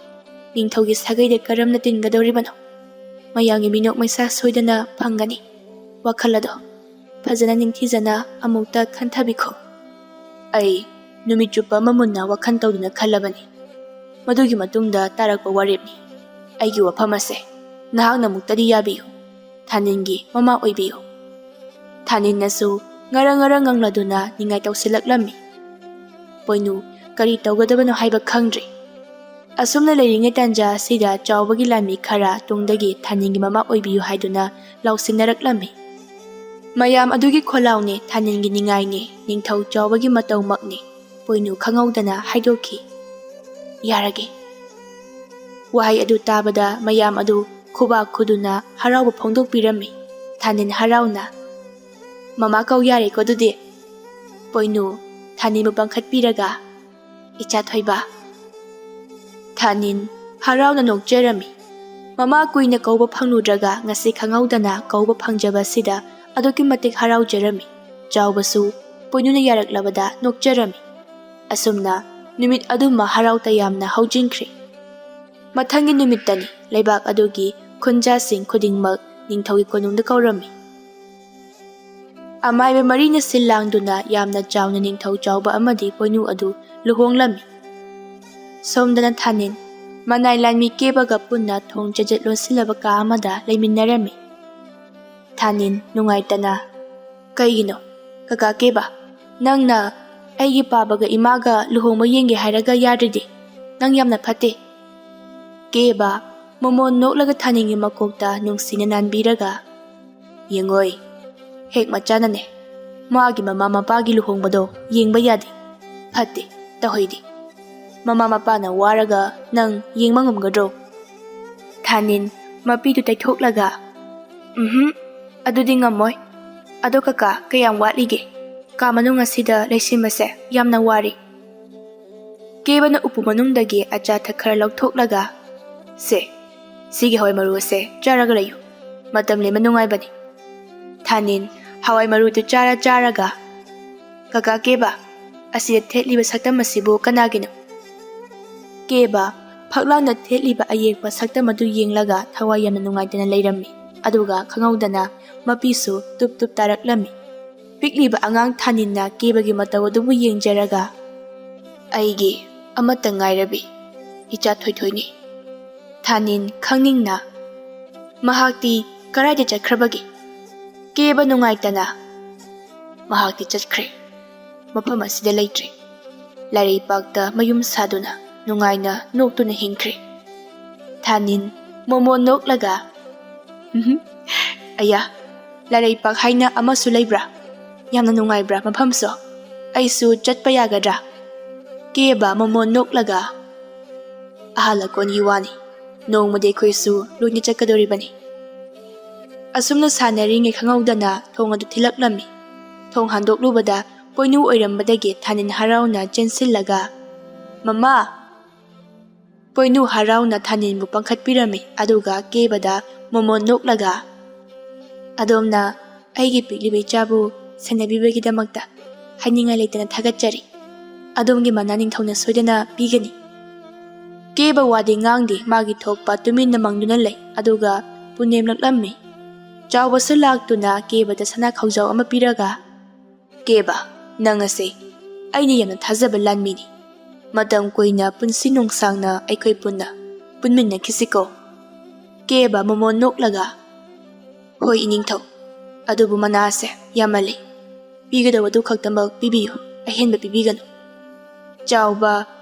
ꯅꯤꯡꯊꯧꯒꯤ ꯁꯥꯒꯩꯗ ꯀꯔꯝꯅ ꯇꯤꯟꯒꯗꯧꯔꯤꯕꯅꯣ? ꯃꯌꯥꯝꯒꯤ ꯃꯤꯅꯣꯛ ꯃꯩꯁꯥ ꯁꯣꯏꯗꯅ ꯐꯪꯒꯅꯤ꯫ ꯋꯥꯈꯜ ꯑꯗꯣ ꯐꯖꯅ ꯅꯤꯡꯊꯤꯖꯅ ꯑꯃꯨꯛꯇ ꯈꯟꯊꯕꯤꯈꯣ." ꯑꯩ ꯅꯨꯃꯤꯠ ꯆꯨꯞꯄ ꯑꯃ ꯃꯨꯟꯅ ꯋꯥꯈꯜ ꯇꯧꯗꯨꯅ ꯈꯜꯂꯕꯅꯤ꯫ ꯃꯗꯨꯒꯤ ꯃꯇꯨꯡꯗ ꯇꯥꯔꯛꯄ ꯋꯥꯔꯦꯞꯅꯤ꯫ ꯑꯩꯒꯤ ꯋꯥꯐꯝ ꯑꯁꯦ ꯅꯍꯥꯛꯅ ꯑꯃꯨꯛꯇꯗꯤ ꯌꯥꯕꯤꯌꯨ, ꯊꯥꯅꯤꯟꯒꯤ ꯃꯃꯥ ꯑꯣꯏꯕꯤꯌꯨ." ꯊꯥꯅꯤꯟꯅꯁꯨ ꯉꯔꯪ ꯉꯔꯪ ꯉꯪꯂꯗꯨꯅ ꯅꯤꯡꯉꯥꯏ ꯇꯧꯁꯤꯜꯂꯛꯂꯝꯃꯤ꯫ ꯄꯣꯏꯅꯨ ꯀꯔꯤ ꯇꯧꯒꯗꯕꯅꯣ ꯍꯥꯏꯕ ꯈꯪꯗ꯭ꯔꯤ꯫ ꯑꯁꯨꯝꯅ ꯂꯩꯔꯤꯉꯩ ꯇꯥꯟꯖꯥ ꯑꯁꯤꯗ ꯆꯥꯎꯕꯒꯤ ꯂꯥꯟꯃꯤ ꯈꯔ ꯇꯨꯡꯗꯒꯤ ꯊꯥꯅꯤꯟꯒꯤ ꯃꯃꯥ ꯑꯣꯏꯕꯤꯌꯨ ꯍꯥꯏꯗꯨꯅ ꯂꯥꯎꯁꯤꯟꯅꯔꯛꯂꯝꯃꯤ꯫ ꯃꯌꯥꯝ ꯑꯗꯨꯒꯤ ꯈꯣꯜꯂꯥꯎꯅꯤ, ꯊꯥꯅꯤꯟꯒꯤ ꯅꯤꯡꯉꯥꯏꯅꯤ, ꯅꯤꯡꯊꯧ ꯆꯥꯎꯕꯒꯤ ꯃꯇꯧꯃꯛꯅꯤ ꯄꯣꯏꯅꯨ ꯈꯪꯍꯧꯗꯅ ꯍꯥꯏꯗꯣꯛꯈꯤ꯫ "ꯌꯥꯔꯒꯦ." ꯋꯥꯍꯩ ꯑꯗꯨ ꯇꯥꯕꯗ ꯃꯌꯥꯝ ꯑꯗꯨ ꯈꯨꯕꯥꯛ ꯈꯨꯗꯨꯅ ꯍꯔꯥꯎꯕ ꯐꯣꯡꯗꯣꯛꯄꯤꯔꯝꯃꯤ꯫ ꯊꯥꯅꯤꯟ ꯍꯔꯥꯎꯅ "ꯃꯃꯥ ꯀꯧ ꯌꯥꯔꯦꯀꯣ ꯑꯗꯨꯗꯤ." ꯄꯣꯏꯅꯨ ꯊꯥꯅꯤꯟꯕꯨ ꯄꯥꯡꯈꯠꯄꯤꯔꯒ "ꯏꯆꯥ ꯊꯣꯏꯕ." ꯊꯥꯅꯤꯟ ꯍꯔꯥꯎꯅ ꯅꯣꯛꯆꯔꯝꯃꯤ꯫ ꯃꯃꯥ ꯀꯨꯏꯅ ꯀꯧꯕ ꯐꯪꯂꯨꯗ꯭ꯔꯒ ꯉꯁꯤ ꯈꯪꯍꯧꯗꯅ ꯀꯧꯕ ꯐꯪꯖꯕ ꯑꯁꯤꯗ ꯑꯗꯨꯛꯀꯤ ꯃꯇꯤꯛ ꯍꯔꯥꯎꯖꯔꯝꯃꯤ꯫ ꯆꯥꯎꯕꯁꯨ ꯄꯣꯏꯅꯨꯅ ꯌꯥꯔꯛꯂꯕꯗ ꯅꯣꯛꯆꯔꯝꯃꯤ꯫ ꯑꯁꯨꯝꯅ ꯅꯨꯃꯤꯠ ꯑꯗꯨꯃ ꯍꯔꯥꯎ ꯇꯌꯥꯝꯅ ꯍꯧꯖꯤꯟꯈ꯭ꯔꯦ꯫ ꯃꯊꯪꯒꯤ ꯅꯨꯃꯤꯠꯇꯅꯤ ꯂꯩꯕꯥꯛ ꯑꯗꯨꯒꯤ ꯈꯨꯟꯖꯥꯁꯤꯡ ꯈꯨꯗꯤꯡꯃꯛ ꯅꯤꯡꯊꯧꯒꯤ ꯀꯣꯅꯨꯡꯗ ꯀꯧꯔꯝꯃꯤ꯫ ꯑꯃꯥꯏꯕ ꯃꯔꯤꯅ ꯁꯤꯜ ಲಾಂದುꯅ ꯌꯥꯝꯅ ꯆꯥꯎꯅ ꯅꯤꯡꯊꯧ ꯆꯥꯎꯕ ꯑꯃꯗꯤ ꯄꯣꯏꯅꯨ ꯑꯗꯨ ꯂꯨꯍꯣꯡꯂꯝꯃꯤ꯫ ꯁꯣꯝꯗꯅ ꯊꯥꯅꯤꯟ ꯃꯅꯥꯏ ꯂꯥꯟꯃꯤ ꯀꯦꯕꯒ ꯄꯨꯟꯅ ꯊꯣꯡ ꯆꯖꯠ ꯂꯣꯟꯁꯤꯜꯂꯕ ꯀꯥ ꯑꯃꯗ ꯂꯩꯃꯤꯟꯅꯔꯝꯃꯤ꯫ ꯊꯥꯅꯤꯟ ꯅꯨꯡꯉꯥꯏꯇꯅ "ꯀꯩꯒꯤꯅꯣ ꯀꯀꯥ ꯀꯦꯕ, ꯅꯪꯅ ꯑꯩꯒꯤ ꯄꯥꯕꯒ ꯏꯃꯥꯒ ꯂꯨꯍꯣꯡꯕ ꯌꯦꯡꯒꯦ ꯍꯥꯏꯔꯒ ꯌꯥꯗ꯭ꯔꯤꯗꯤ? ꯅꯪ ꯌꯥꯝꯅ ꯐꯠꯇꯦ." ꯀꯦꯕ ꯃꯣꯃꯣꯟ ꯅꯣꯛꯂꯒ ꯊꯥꯅꯤꯟꯒꯤ ꯃꯀꯣꯛꯇ ꯅꯨꯡꯁꯤꯅ ꯅꯥꯟꯕꯤꯔꯒ "ꯌꯦꯡꯉꯣꯏ, ꯍꯦꯛ ꯃꯆꯥꯅꯅꯦ ꯃꯥꯒꯤ ꯃꯃꯥ ꯃꯄꯥꯒꯤ ꯂꯨꯍꯣꯡꯕꯗꯣ ꯌꯦꯡꯕ ꯌꯥꯗꯦ, ꯐꯠꯇꯦ, ꯇꯧꯍꯩꯗꯦ꯫ ꯃꯃꯥ ꯃꯄꯥꯅ ꯋꯥꯔꯒ ꯅꯪ ꯌꯦꯡꯕ ꯉꯝꯒꯗ꯭ꯔꯣ?" ꯊꯥꯅꯤꯟ ꯃꯄꯤꯗꯨ ꯇꯩꯊꯣꯛꯂꯒ ꯑꯗꯨꯗꯤ ꯉꯝꯃꯣꯏ꯫ ꯑꯗꯣ ꯀꯀꯥ ꯀꯌꯥꯝ ꯋꯥꯠꯂꯤꯒꯦ? ꯀꯥ ꯃꯅꯨꯡ ꯑꯁꯤꯗ ꯂꯩꯁꯤꯟꯕꯁꯦ ꯌꯥꯝꯅ ꯋꯥꯔꯤ꯫ ꯀꯦꯕꯅ ꯎꯄꯨ ꯃꯅꯨꯡꯗꯒꯤ ꯑꯆꯥꯊꯛ ꯈꯔ ꯂꯧꯊꯣꯛꯂꯒ ꯁꯤꯒꯤ ꯍꯋꯥꯏ ꯃꯔꯨ ꯑꯁꯦ ꯆꯥꯔꯒ ꯂꯩꯌꯨ, ꯃꯇꯝ ꯂꯦꯟꯕ ꯅꯨꯡꯉꯥꯏꯕꯅꯤ." ꯊꯥꯅꯤꯟ ꯍꯋꯥꯏ ꯃꯔꯨꯗꯨ ꯆꯥꯔꯒ "ꯀꯀꯥ ꯀꯦꯕ, ꯑꯁꯤꯗ ꯊꯦꯠꯂꯤꯕ ꯁꯛꯇꯝ ꯑꯁꯤꯕꯨ ꯀꯅꯥꯒꯤꯅꯣ?" ꯀꯦꯕ ꯐꯛꯂꯥꯡꯗ ꯊꯦꯠꯂꯤꯕ ꯑꯌꯦꯛꯄ ꯁꯛꯇꯝ ꯑꯗꯨ ꯌꯦꯡꯂꯒ ꯊꯋꯥꯏ ꯌꯥꯝꯅ ꯅꯨꯡꯉꯥꯏꯇꯅ ꯂꯩꯔꯝꯃꯤ꯫ ꯑꯗꯨꯒ ꯈꯪꯍꯧꯗꯅ ꯃꯄꯤꯁꯨ ꯇꯨꯞ ꯇꯥꯔꯛꯂꯝꯃꯤ꯫ ꯄꯤꯛꯂꯤꯕ ꯑꯉꯥꯡ ꯊꯥꯅꯤꯟꯅ ꯀꯦꯕꯒꯤ ꯃꯇꯧ ꯑꯗꯨꯕꯨ ꯌꯦꯡꯖꯔꯒ "ꯑꯩꯒꯤ ꯑꯃꯠꯇ ꯉꯥꯏꯔꯕꯤ ꯏꯆꯥ ꯊꯣꯏꯊꯣꯏꯅꯤ." ꯊꯥꯅꯤꯟ ꯈꯪꯅꯤꯡꯅ "ꯃꯍꯥꯛꯇꯤ ꯀꯔꯥꯏꯗ ꯆꯠꯈ꯭ꯔꯕꯒꯦ?" ꯀꯦꯕ ꯅꯨꯡꯉꯥꯏꯇꯅ "ꯃꯍꯥꯛꯇꯤ ꯆꯠꯈ꯭ꯔꯦ, ꯃꯐꯝ ꯑꯁꯤꯗ ꯂꯩꯇ꯭ꯔꯦ, ꯂꯥꯏꯔꯩꯄꯥꯛꯇ ꯃꯌꯨꯝ ꯁꯥꯗꯨꯅ ꯅꯨꯡꯉꯥꯏꯅ ꯅꯣꯛꯇꯨꯅ ꯍꯤꯡꯈ꯭ꯔꯦ꯫ ꯊꯥꯅꯤꯟ ꯃꯣꯃꯣꯟ ꯅꯣꯛꯂꯒ ꯑꯌꯥ, ꯂꯥꯏꯔꯩꯄꯥꯛ ꯍꯥꯏꯅ ꯑꯃꯁꯨ ꯂꯩꯕ꯭ꯔꯥ? ꯌꯥꯝꯅ ꯅꯨꯡꯉꯥꯏꯕ꯭ꯔꯥ ꯃꯐꯝꯁꯨ? ꯑꯩꯁꯨ ꯆꯠꯄ ꯌꯥꯒꯗ꯭ꯔꯥ? ꯀꯦꯕ ꯃꯣꯃꯣꯟ ꯅꯣꯛꯂꯒ ꯑꯍꯥꯂꯀꯣꯟꯒꯤ ꯋꯥꯅꯤ, ꯅꯣꯡꯃꯗꯤ ꯑꯩꯈꯣꯏꯁꯨ ꯂꯣꯏꯅ ꯆꯠꯀꯗꯧꯔꯤꯕꯅꯤ꯫ ꯑꯁꯨꯝꯅ ꯁꯥꯟꯅꯔꯤꯉꯩ ꯈꯪꯍꯧꯗꯅ ꯊꯣꯡ ꯑꯗꯨ ꯊꯤꯜꯂꯛꯂꯝꯃꯤ꯫ ꯊꯣꯡ ꯍꯥꯡꯗꯣꯛꯂꯨꯕꯗ ꯄꯣꯏꯅꯨ ꯑꯣꯏꯔꯝꯕꯗꯒꯤ ꯊꯥꯅꯤꯟ ꯍꯔꯥꯎꯅ ꯆꯦꯟꯁꯤꯜꯂꯒ ꯃꯃꯥ! ꯄꯣꯏꯅꯨ ꯍꯔꯥꯎꯅ ꯊꯥꯅꯤꯟꯕꯨ ꯄꯥꯡꯈꯠꯄꯤꯔꯝꯃꯤ ꯑꯗꯨꯒ ꯀꯦꯕꯗ ꯃꯣꯃꯣꯟ ꯅꯣꯛꯂꯒ ꯑꯗꯣꯝꯅ ꯑꯩꯒꯤ ꯄꯤꯛꯂꯤꯕ ꯏꯆꯥꯕꯨ ꯁꯦꯟꯅꯕꯤꯕꯒꯤꯗꯃꯛꯇ ꯍꯥꯏꯅꯤꯡꯉꯥꯏ ꯂꯩꯇꯅ ꯊꯥꯒꯠꯆꯔꯤ꯫ ꯑꯗꯣꯝꯒꯤ ꯃꯅꯥ ꯅꯤꯡꯊꯧꯅ ꯁꯣꯏꯗꯅ ꯄꯤꯒꯅꯤ꯫ ꯀꯦꯕ ꯋꯥꯗꯤ ꯉꯥꯡꯗꯦ, ꯃꯥꯒꯤ ꯊꯣꯛꯄ ꯇꯨꯃꯤꯟꯅ ꯃꯪꯗꯨꯅ ꯂꯩ ꯑꯗꯨꯒ ꯄꯨꯅꯦꯝꯂꯛꯂꯝꯃꯤ꯫ ꯆꯥꯎꯕꯁꯨ ꯂꯥꯛꯇꯨꯅ ꯀꯦꯕꯗ ꯁꯅꯥ ꯈꯧꯖꯥꯎ ꯑꯃ ꯄꯤꯔꯒ ꯀꯦꯕ, ꯅꯪ ꯑꯁꯦ ꯑꯩꯅ ꯌꯥꯝꯅ ꯊꯥꯖꯕ ꯂꯥꯟꯃꯤꯅꯤ꯫ ꯃꯇꯝ ꯀꯨꯏꯅ ꯄꯨꯟꯁꯤ ꯅꯨꯡꯁꯥꯡꯅ ꯑꯩꯈꯣꯏ ꯄꯨꯟꯅ ꯄꯨꯟꯃꯤꯟꯅꯈꯤꯁꯤꯀꯣ꯫ ꯀꯦꯕ ꯃꯣꯃꯣꯟ ꯅꯣꯛꯂꯒ ꯍꯣꯏ ꯏꯅꯤꯡꯊꯧ, ꯑꯗꯨꯕꯨ ꯃꯅꯥꯁꯦ ꯌꯥꯝꯃꯜꯂꯤ, ꯄꯤꯒꯗꯧꯕꯗꯨ ꯈꯛꯇꯃꯛ ꯄꯤꯕꯤꯌꯨ, ꯑꯍꯦꯟꯕ ꯄꯤꯕꯤꯒꯅꯨ꯫ ꯆꯥꯎꯕ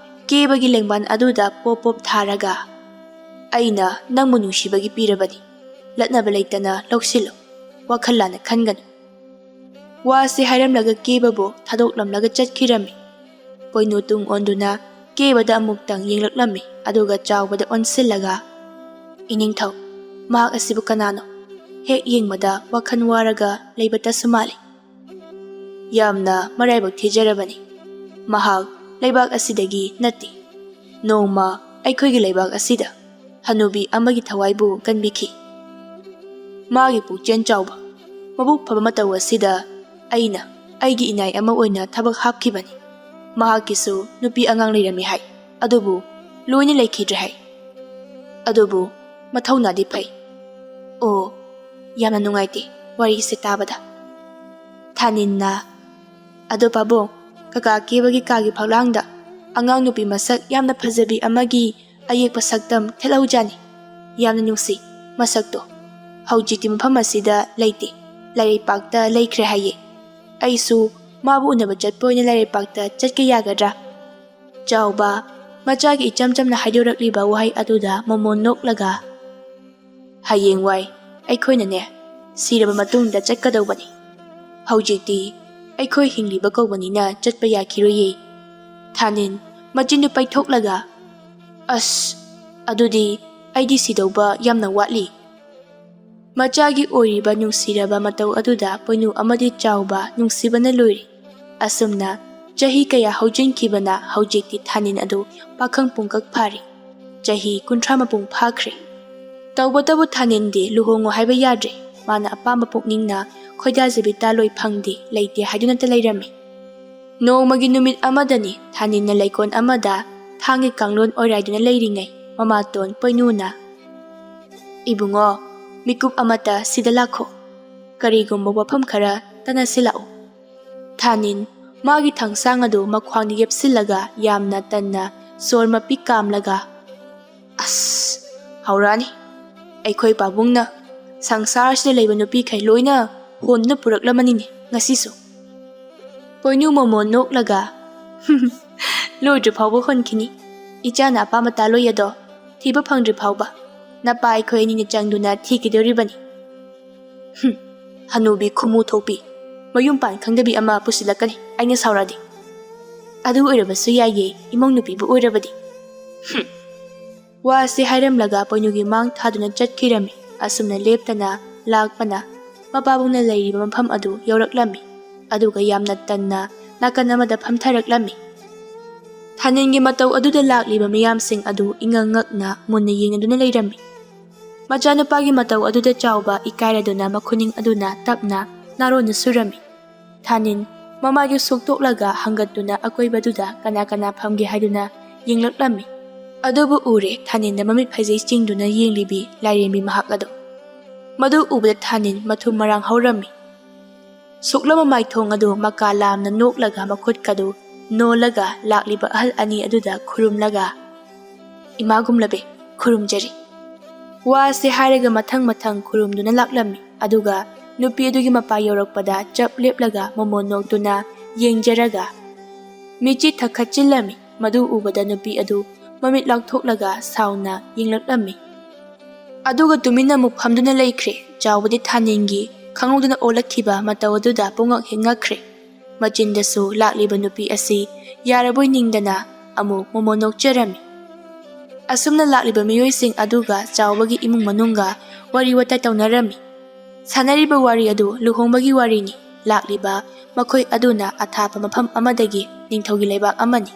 ꯀꯦꯕꯒꯤ ꯂꯦꯡꯕꯥꯟ ꯑꯗꯨꯗ ꯄꯣꯞ ꯄꯣꯞ ꯊꯥꯔꯒ ꯑꯩꯅ ꯅꯪꯕꯨ ꯅꯨꯡꯁꯤꯕꯒꯤ ꯄꯤꯔꯕꯅꯤ, ꯂꯠꯅꯕ ꯂꯩꯇꯅ ꯂꯧꯁꯤꯜꯂꯨ, ꯋꯥꯈꯜ ꯂꯥꯟꯅ ꯈꯟꯒꯅꯨ꯫ ꯋꯥꯁꯦ ꯍꯥꯏꯔꯝꯂꯒ ꯀꯦꯕꯕꯨ ꯊꯥꯗꯣꯛꯂꯝꯂꯒ ꯆꯠꯈꯤꯔꯝꯃꯤ꯫ ꯄꯣꯏꯅꯨ ꯇꯨꯡ ꯑꯣꯟꯗꯨꯅ ꯀꯦꯕꯗ ꯑꯃꯨꯛꯇꯪ ꯌꯦꯡꯂꯛꯂꯝꯃꯤ ꯑꯗꯨꯒ ꯆꯥꯎꯕꯗ ꯑꯣꯟꯁꯤꯜꯂꯒ ꯏꯅꯤꯡꯊꯧ, ꯃꯍꯥꯛ ꯑꯁꯤꯕꯨ ꯀꯅꯥꯅꯣ? ꯍꯦꯛ ꯌꯦꯡꯕꯗ ꯋꯥꯈꯜ ꯋꯥꯔꯒ ꯂꯩꯕꯇꯁꯨ ꯃꯥꯜꯂꯤ꯫ ꯌꯥꯝꯅ ꯃꯔꯥꯏꯕꯛ ꯊꯤꯖꯔꯕꯅꯤ, ꯃꯍꯥꯛ ꯂꯩꯕꯥꯛ ꯑꯁꯤꯗꯒꯤ ꯅꯠꯇꯦ꯫ ꯅꯣꯡꯃ ꯑꯩꯈꯣꯏꯒꯤ ꯂꯩꯕꯥꯛ ꯑꯁꯤꯗ ꯍꯅꯨꯕꯤ ꯑꯃꯒꯤ ꯊꯋꯥꯏꯕꯨ ꯀꯟꯕꯤꯈꯤ꯫ ꯃꯥꯒꯤ ꯄꯨꯛꯆꯦꯜ ꯆꯥꯎꯕ, ꯃꯕꯨꯛ ꯐꯕ ꯃꯇꯧ ꯑꯁꯤꯗ ꯑꯩꯅ ꯑꯩꯒꯤ ꯏꯅꯥꯏ ꯑꯃ ꯑꯣꯏꯅ ꯊꯕꯛ ꯍꯥꯞꯈꯤꯕꯅꯤ꯫ ꯃꯍꯥꯛꯀꯤꯁꯨ ꯅꯨꯄꯤ ꯑꯉꯥꯡ ꯂꯩꯔꯝꯃꯤ ꯍꯥꯏ, ꯑꯗꯨꯕꯨ ꯂꯣꯏꯅ ꯂꯩꯈꯤꯗ꯭ꯔꯦ ꯍꯥꯏ꯫ ꯑꯗꯨꯕꯨ ꯃꯊꯧꯅꯥꯗꯤ ꯐꯩ꯫ ꯑꯣ, ꯌꯥꯝꯅ ꯅꯨꯡꯉꯥꯏꯇꯦ ꯋꯥꯔꯤꯁꯦ ꯇꯥꯕꯗ꯫ ꯊꯥꯅꯤꯟꯅ ꯑꯗꯣ ꯄꯥꯕꯨꯡ, ꯀꯀꯥ ꯀꯦꯕꯒꯤ ꯀꯥꯒꯤ ꯐꯛꯂꯥꯡꯗ ꯑꯉꯥꯡ ꯅꯨꯄꯤ ꯃꯁꯛ ꯌꯥꯝꯅ ꯐꯖꯕꯤ ꯑꯃꯒꯤ ꯑꯌꯦꯛꯄ ꯁꯛꯇꯝ ꯊꯦꯠꯍꯧꯖꯥꯅꯤ, ꯌꯥꯝꯅ ꯅꯨꯡꯁꯤ ꯃꯁꯛꯇꯣ꯫ ꯍꯧꯖꯤꯛꯇꯤ ꯃꯐꯝ ꯑꯁꯤꯗ ꯂꯩꯇꯦ, ꯂꯥꯏꯔꯩꯄꯥꯛꯇ ꯂꯩꯈ꯭ꯔꯦ ꯍꯥꯏꯌꯦ꯫ ꯑꯩꯁꯨ ꯃꯥꯕꯨ ꯎꯅꯕ ꯆꯠꯄ ꯑꯣꯏꯅ ꯂꯥꯏꯔꯩꯄꯥꯛꯇ ꯆꯠꯀꯦ ꯌꯥꯒꯗ꯭ꯔꯥ? ꯆꯥꯎꯕ ꯃꯆꯥꯒꯤ ꯏꯆꯝ ꯆꯝꯅ ꯍꯥꯏꯗꯣꯔꯛꯂꯤꯕ ꯋꯥꯍꯩ ꯑꯗꯨꯗ ꯃꯣꯃꯣꯟ ꯅꯣꯛꯂꯒ ꯍꯌꯦꯡꯋꯥꯏ ꯑꯩꯈꯣꯏꯅꯅꯦ ꯁꯤꯔꯕ ꯃꯇꯨꯡꯗ ꯆꯠꯀꯗꯧꯕꯅꯤ꯫ ꯍꯧꯖꯤꯛꯇꯤ ꯑꯩꯈꯣꯏ ꯍꯤꯡꯂꯤꯕ ꯀꯧꯕꯅꯤꯅ ꯆꯠꯄ ꯌꯥꯈꯤꯔꯣꯏꯌꯦ꯫ ꯊꯥꯅꯤꯟ ꯃꯆꯤꯟꯗꯨ ꯄꯩꯊꯣꯛꯂꯒ ꯑꯁ, ꯑꯗꯨꯗꯤ ꯑꯩꯗꯤ ꯁꯤꯗꯧꯕ ꯌꯥꯝꯅ ꯋꯥꯠꯂꯤ꯫ ꯃꯆꯥꯒꯤ ꯑꯣꯏꯔꯤꯕ ꯅꯨꯡꯁꯤꯔꯕ ꯃꯇꯧ ꯑꯗꯨꯗ ꯄꯣꯏꯅꯨ ꯑꯃꯗꯤ ꯆꯥꯎꯕ ꯅꯨꯡꯁꯤꯕꯅ ꯂꯣꯏꯔꯤ꯫ ꯑꯁꯨꯝꯅ ꯆꯍꯤ ꯀꯌꯥ ꯍꯧꯖꯤꯟꯈꯤꯕꯅ ꯍꯧꯖꯤꯛꯇꯤ ꯊꯥꯅꯤꯟ ꯑꯗꯨ ꯄꯥꯈꯪ ꯄꯨꯡꯀꯛ ꯐꯥꯔꯤ, ꯆꯍꯤ 30 ꯃꯄꯨꯡ ꯐꯥꯈ꯭ꯔꯦ꯫ ꯇꯧꯕꯇꯕꯨ ꯊꯥꯅꯤꯟꯗꯤ ꯂꯨꯍꯣꯡꯉꯣ ꯍꯥꯏꯕ ꯌꯥꯗ꯭ꯔꯦ꯫ ꯃꯥꯅ ꯑꯄꯥꯝꯕ ꯄꯨꯛꯅꯤꯡꯅ ꯈꯣꯏꯗꯥꯖꯕꯤ ꯇꯥꯂꯣꯏ ꯐꯪꯗꯦ ꯂꯩꯇꯦ ꯍꯥꯏꯗꯨꯅꯇ ꯂꯩꯔꯝꯃꯤ꯫ ꯅꯣꯡꯃꯒꯤ ꯅꯨꯃꯤꯠ ꯑꯃꯗꯅꯤ ꯊꯥꯅꯤꯟꯅ ꯂꯩꯀꯣꯜ ꯑꯃꯗ ꯊꯥꯡꯒꯤ ꯀꯥꯡꯂꯣꯟ ꯑꯣꯏꯔꯥꯏꯗꯨꯅ ꯂꯩꯔꯤꯉꯩ ꯃꯃꯥꯇꯣꯟ ꯄꯣꯏꯅꯨꯅ ꯏꯕꯨꯡꯉꯣ, ꯃꯤꯀꯨꯞ ꯑꯃꯇ ꯁꯤꯗ ꯂꯥꯛꯈꯣ, ꯀꯔꯤꯒꯨꯝꯕ ꯋꯥꯐꯝ ꯈꯔ ꯇꯥꯟꯅꯁꯤ ꯂꯥꯛꯎ꯫ ꯊꯥꯅꯤꯟ ꯃꯥꯒꯤ ꯊꯥꯡꯁꯥꯡ ꯑꯗꯨ ꯃꯈ꯭ꯋꯥꯡꯗ ꯌꯦꯞꯁꯤꯜꯂꯒ ꯌꯥꯝꯅ ꯇꯟꯅ ꯁꯣꯔ ꯃꯄꯤ ꯀꯥꯝꯂꯒ ꯑꯁ, ꯍꯧꯔꯛꯑꯅꯤ꯫ ꯑꯩꯈꯣꯏ ꯄꯥꯕꯨꯡꯅ ꯁꯪꯁꯥꯔꯁꯤꯗ ꯂꯩꯕ ꯅꯨꯄꯤꯈꯩ ꯂꯣꯏꯅ ꯍꯣꯟꯗꯨꯅ ꯄꯨꯔꯛꯂꯝꯃꯅꯤꯅꯦ ꯉꯁꯤꯁꯨ꯫ ꯄꯣꯏꯅꯨ ꯃꯣꯃꯣꯟ ꯅꯣꯛꯂꯒ ꯂꯣꯏꯗ꯭ꯔꯤ ꯐꯥꯎꯕ ꯍꯣꯟꯈꯤꯅꯤ꯫ ꯏꯆꯥꯅ ꯑꯄꯥꯝꯕ ꯇꯥꯂꯣꯏ ꯑꯗꯣ ꯊꯤꯕ ꯐꯪꯗ꯭ꯔꯤ ꯐꯥꯎꯕ ꯅꯄꯥ ꯑꯩꯈꯣꯏ ꯑꯅꯤꯅ ꯆꯪꯗꯨꯅ ꯊꯤꯈꯤꯗꯧꯔꯤꯕꯅꯤ꯫ ꯍꯅꯨꯕꯤ ꯈꯨꯃꯨ ꯊꯣꯛꯄꯤ, ꯃꯌꯨꯝ ꯄꯥꯟ ꯈꯪꯗꯕꯤ ꯑꯃ ꯄꯨꯁꯤꯜꯂꯛꯀꯅꯤ ꯑꯩꯅ ꯁꯥꯎꯔꯛꯑꯗꯤ꯫ ꯑꯗꯨ ꯑꯣꯏꯔꯕꯁꯨ ꯌꯥꯏꯌꯦ, ꯏꯃꯧ ꯅꯨꯄꯤꯕꯨ ꯑꯣꯏꯔꯕꯗꯤ꯫ ꯋꯥꯁꯦ ꯍꯥꯏꯔꯝꯂꯒ ꯄꯣꯏꯅꯨꯒꯤ ꯃꯥꯡ ꯊꯥꯗꯨꯅ ꯆꯠꯈꯤꯔꯝꯃꯤ꯫ ꯑꯁꯨꯝꯅ ꯂꯦꯞꯇꯅ ꯂꯥꯛꯄꯅ ꯃꯄꯥꯕꯨꯡꯅ ꯂꯩꯔꯤꯕ ꯃꯐꯝ ꯑꯗꯨ ꯌꯧꯔꯛꯂꯝꯃꯤ ꯑꯗꯨꯒ ꯌꯥꯝꯅ ꯇꯟꯅ ꯅꯥꯀꯟ ꯑꯃꯗ ꯐꯝꯊꯔꯛꯂꯝꯃꯤ꯫ ꯊꯥꯅꯤꯟꯒꯤ ꯃꯇꯧ ꯑꯗꯨꯗ ꯂꯥꯛꯂꯤꯕ ꯃꯤꯌꯥꯝꯁꯤꯡ ꯑꯗꯨ ꯏꯉꯛ ꯉꯛꯅ ꯃꯨꯟꯅ ꯌꯦꯡꯅꯗꯨꯅ ꯂꯩꯔꯝꯃꯤ꯫ ꯃꯆꯥꯅꯨꯄꯥꯒꯤ ꯃꯇꯧ ꯑꯗꯨꯗ ꯆꯥꯎꯕ ꯏꯀꯥꯏꯔꯗꯨꯅ ꯃꯈꯨꯅꯤꯡ ꯑꯗꯨꯅ ꯇꯞꯅ ꯅꯥꯔꯣꯟꯅ ꯁꯨꯔꯝꯃꯤ꯫ ꯊꯥꯅꯤꯟ ꯃꯃꯥꯏꯗꯨ ꯁꯣꯛꯇꯣꯛꯂꯒ ꯍꯪꯒꯠꯇꯨꯅ ꯑꯀꯣꯏꯕꯗꯨꯗ ꯀꯅꯥ ꯀꯅꯥ ꯐꯝꯒꯦ ꯍꯥꯏꯗꯨꯅ ꯌꯦꯡꯂꯛꯂꯝꯃꯤ꯫ ꯑꯗꯨꯕꯨ ꯎꯔꯦ ꯊꯥꯅꯤꯟꯗ ꯃꯃꯤꯠ ꯐꯩꯖꯩ ꯆꯤꯡꯗꯨꯅ ꯌꯦꯡꯂꯤꯕꯤ ꯂꯥꯏꯔꯦꯝꯕꯤ ꯃꯍꯥꯛ ꯑꯗꯨ꯫ ꯃꯗꯨ ꯎꯕꯗ ꯊꯥꯅꯤꯟ ꯃꯊꯨꯝ ꯃꯔꯥꯡ ꯍꯧꯔꯝꯃꯤ꯫ ꯁꯨꯛꯂꯕ ꯃꯥꯏꯊꯣꯡ ꯑꯗꯨ ꯃꯀꯥ ꯂꯥꯝꯅ ꯅꯣꯛꯂꯒ ꯃꯈꯨꯠꯀꯗꯨ ꯅꯣꯜꯂꯒ ꯂꯥꯛꯂꯤꯕ ꯑꯍꯜ ꯑꯅꯤ ꯑꯗꯨꯗ ꯈꯨꯔꯨꯝꯂꯒ ꯏꯃꯥꯒꯨꯝꯂꯕꯦ ꯈꯨꯔꯨꯝꯖꯔꯤ꯫ ꯋꯥꯁꯦ ꯍꯥꯏꯔꯒ ꯃꯊꯪ ꯃꯊꯪ ꯈꯨꯔꯨꯝꯗꯨꯅ ꯂꯥꯛꯂꯝꯃꯤ꯫ ꯑꯗꯨꯒ ꯅꯨꯄꯤ ꯑꯗꯨꯒꯤ ꯃꯄꯥ ꯌꯧꯔꯛꯄꯗ ꯆꯞ ꯂꯦꯞꯂꯒ ꯃꯣꯃꯣꯟ ꯅꯣꯛꯇꯨꯅ ꯌꯦꯡꯖꯔꯒ ꯃꯤꯆꯤ ꯊꯛꯈꯠꯆꯤꯜꯂꯝꯃꯤ꯫ ꯃꯗꯨ ꯎꯕꯗ ꯅꯨꯄꯤ ꯑꯗꯨ ꯃꯃꯤꯠ ꯂꯥꯎꯊꯣꯛꯂꯒ ꯁꯥꯎꯅ ꯌꯦꯡꯂꯛꯂꯝꯃꯤ꯫ ꯑꯗꯨꯒ ꯇꯨꯃꯤꯟꯅ ꯑꯃꯨꯛ ꯐꯝꯗꯨꯅ ꯂꯩꯈ꯭ꯔꯦ꯫ ꯆꯥꯎꯕꯗꯤ ꯊꯥꯅꯤꯟꯒꯤ ꯈꯪꯍꯧꯗꯅ ꯑꯣꯜꯂꯛꯈꯤꯕ ꯃꯇꯧ ꯑꯗꯨꯗ ꯄꯨꯡꯉꯛ ꯍꯦꯛ ꯉꯛꯈ꯭ꯔꯦ꯫ ꯃꯆꯤꯟꯗꯁꯨ ꯂꯥꯛꯂꯤꯕ ꯅꯨꯄꯤ ꯑꯁꯤ ꯌꯥꯔꯕꯣꯏ ꯅꯤꯡꯗꯅ ꯑꯃꯨꯛ ꯃꯣꯃꯣꯟ ꯅꯣꯛꯆꯔꯝꯃꯤ꯫ ꯑꯁꯨꯝꯅ ꯂꯥꯛꯂꯤꯕ ꯃꯤꯑꯣꯏꯁꯤꯡ ꯑꯗꯨꯒ ꯆꯥꯎꯕꯒꯤ ꯏꯃꯨꯡ ꯃꯅꯨꯡꯒ ꯋꯥꯔꯤ ꯋꯥꯇꯥꯏ ꯇꯧꯅꯔꯝꯃꯤ꯫ ꯁꯥꯟꯅꯔꯤꯕ ꯋꯥꯔꯤ ꯑꯗꯨ ꯂꯨꯍꯣꯡꯕꯒꯤ ꯋꯥꯔꯤꯅꯤ꯫ ꯂꯥꯛꯂꯤꯕ ꯃꯈꯣꯏ ꯑꯗꯨꯅ ꯑꯊꯥꯞꯄ ꯃꯐꯝ ꯑꯃꯗꯒꯤ ꯅꯤꯡꯊꯧꯒꯤ ꯂꯩꯕꯥꯛ ꯑꯃꯅꯤ꯫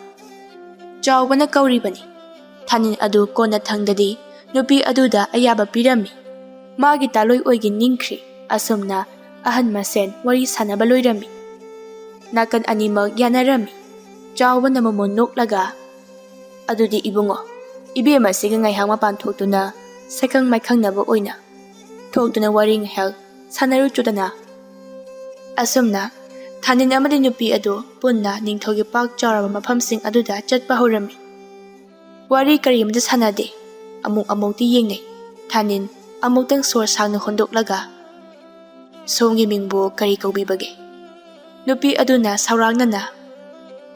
ꯆꯥꯎꯕꯅ ꯀꯧꯔꯤꯕꯅꯤ꯫ ꯊꯥꯅꯤꯟ ꯑꯗꯨ ꯀꯣꯟꯅꯊꯪꯗꯗꯤ ꯅꯨꯄꯤ ꯑꯗꯨꯗ ꯑꯌꯥꯕ ꯄꯤꯔꯝꯃꯤ꯫ ꯃꯥꯒꯤ ꯇꯥꯂꯣꯏ ꯑꯣꯏꯒꯤ ꯅꯤꯡꯈ꯭ꯔꯦ꯫ ꯑꯁꯨꯝꯅ ꯑꯍꯟ ꯃꯁꯦꯟ ꯋꯥꯔꯤ ꯁꯥꯟꯅꯕ ꯂꯣꯏꯔꯝꯃꯤ꯫ ꯅꯥꯀꯟ ꯑꯅꯤꯃꯛ ꯌꯥꯅꯔꯝꯃꯤ꯫ ꯆꯥꯎꯕꯅ ꯃꯣꯃꯣꯟ ꯅꯣꯛꯂꯒ, "ꯑꯗꯨꯗꯤ ꯏꯕꯨꯡꯉꯣ, ꯏꯕꯦꯝ ꯑꯁꯤꯒ ꯉꯥꯏꯍꯥꯛ ꯃꯄꯥꯟ ꯊꯣꯛꯇꯨꯅ ꯁꯛꯈꯪ ꯃꯥꯏꯈꯪꯅꯕ ꯑꯣꯏꯅ ꯊꯣꯛꯇꯨꯅ ꯋꯥꯔꯤ ꯉꯥꯏꯍꯥꯛ ꯁꯥꯟꯅꯔꯨꯆꯣꯗꯅ." ꯑꯁꯨꯝꯅ ꯊꯥꯅꯤꯟ ꯑꯃꯗꯤ ꯅꯨꯄꯤ ꯑꯗꯨ ꯄꯨꯟꯅ ꯅꯤꯡꯊꯧꯒꯤ ꯄꯥꯛ ꯆꯥꯎꯔꯕ ꯃꯐꯝꯁꯤꯡ ꯑꯗꯨꯗ ꯆꯠꯄ ꯍꯧꯔꯝꯃꯤ꯫ ꯋꯥꯔꯤ ꯀꯔꯤ ꯑꯃꯇ ꯁꯥꯟꯅꯗꯦ꯫ ꯑꯃꯨꯛꯇꯤ ꯌꯦꯡꯅꯩ꯫ ꯊꯥꯅꯤꯟ ꯑꯃꯨꯛꯇꯪ ꯁꯣꯔ ꯁꯥꯡꯅ ꯍꯣꯟꯗꯣꯛꯂꯒ, "ꯁꯣꯝꯒꯤ ꯃꯤꯡꯕꯨ ꯀꯔꯤ ꯀꯧꯕꯤꯕꯒꯦ?" ꯅꯨꯄꯤ ꯑꯗꯨꯅ ꯁꯧꯔꯥꯡꯅꯅ,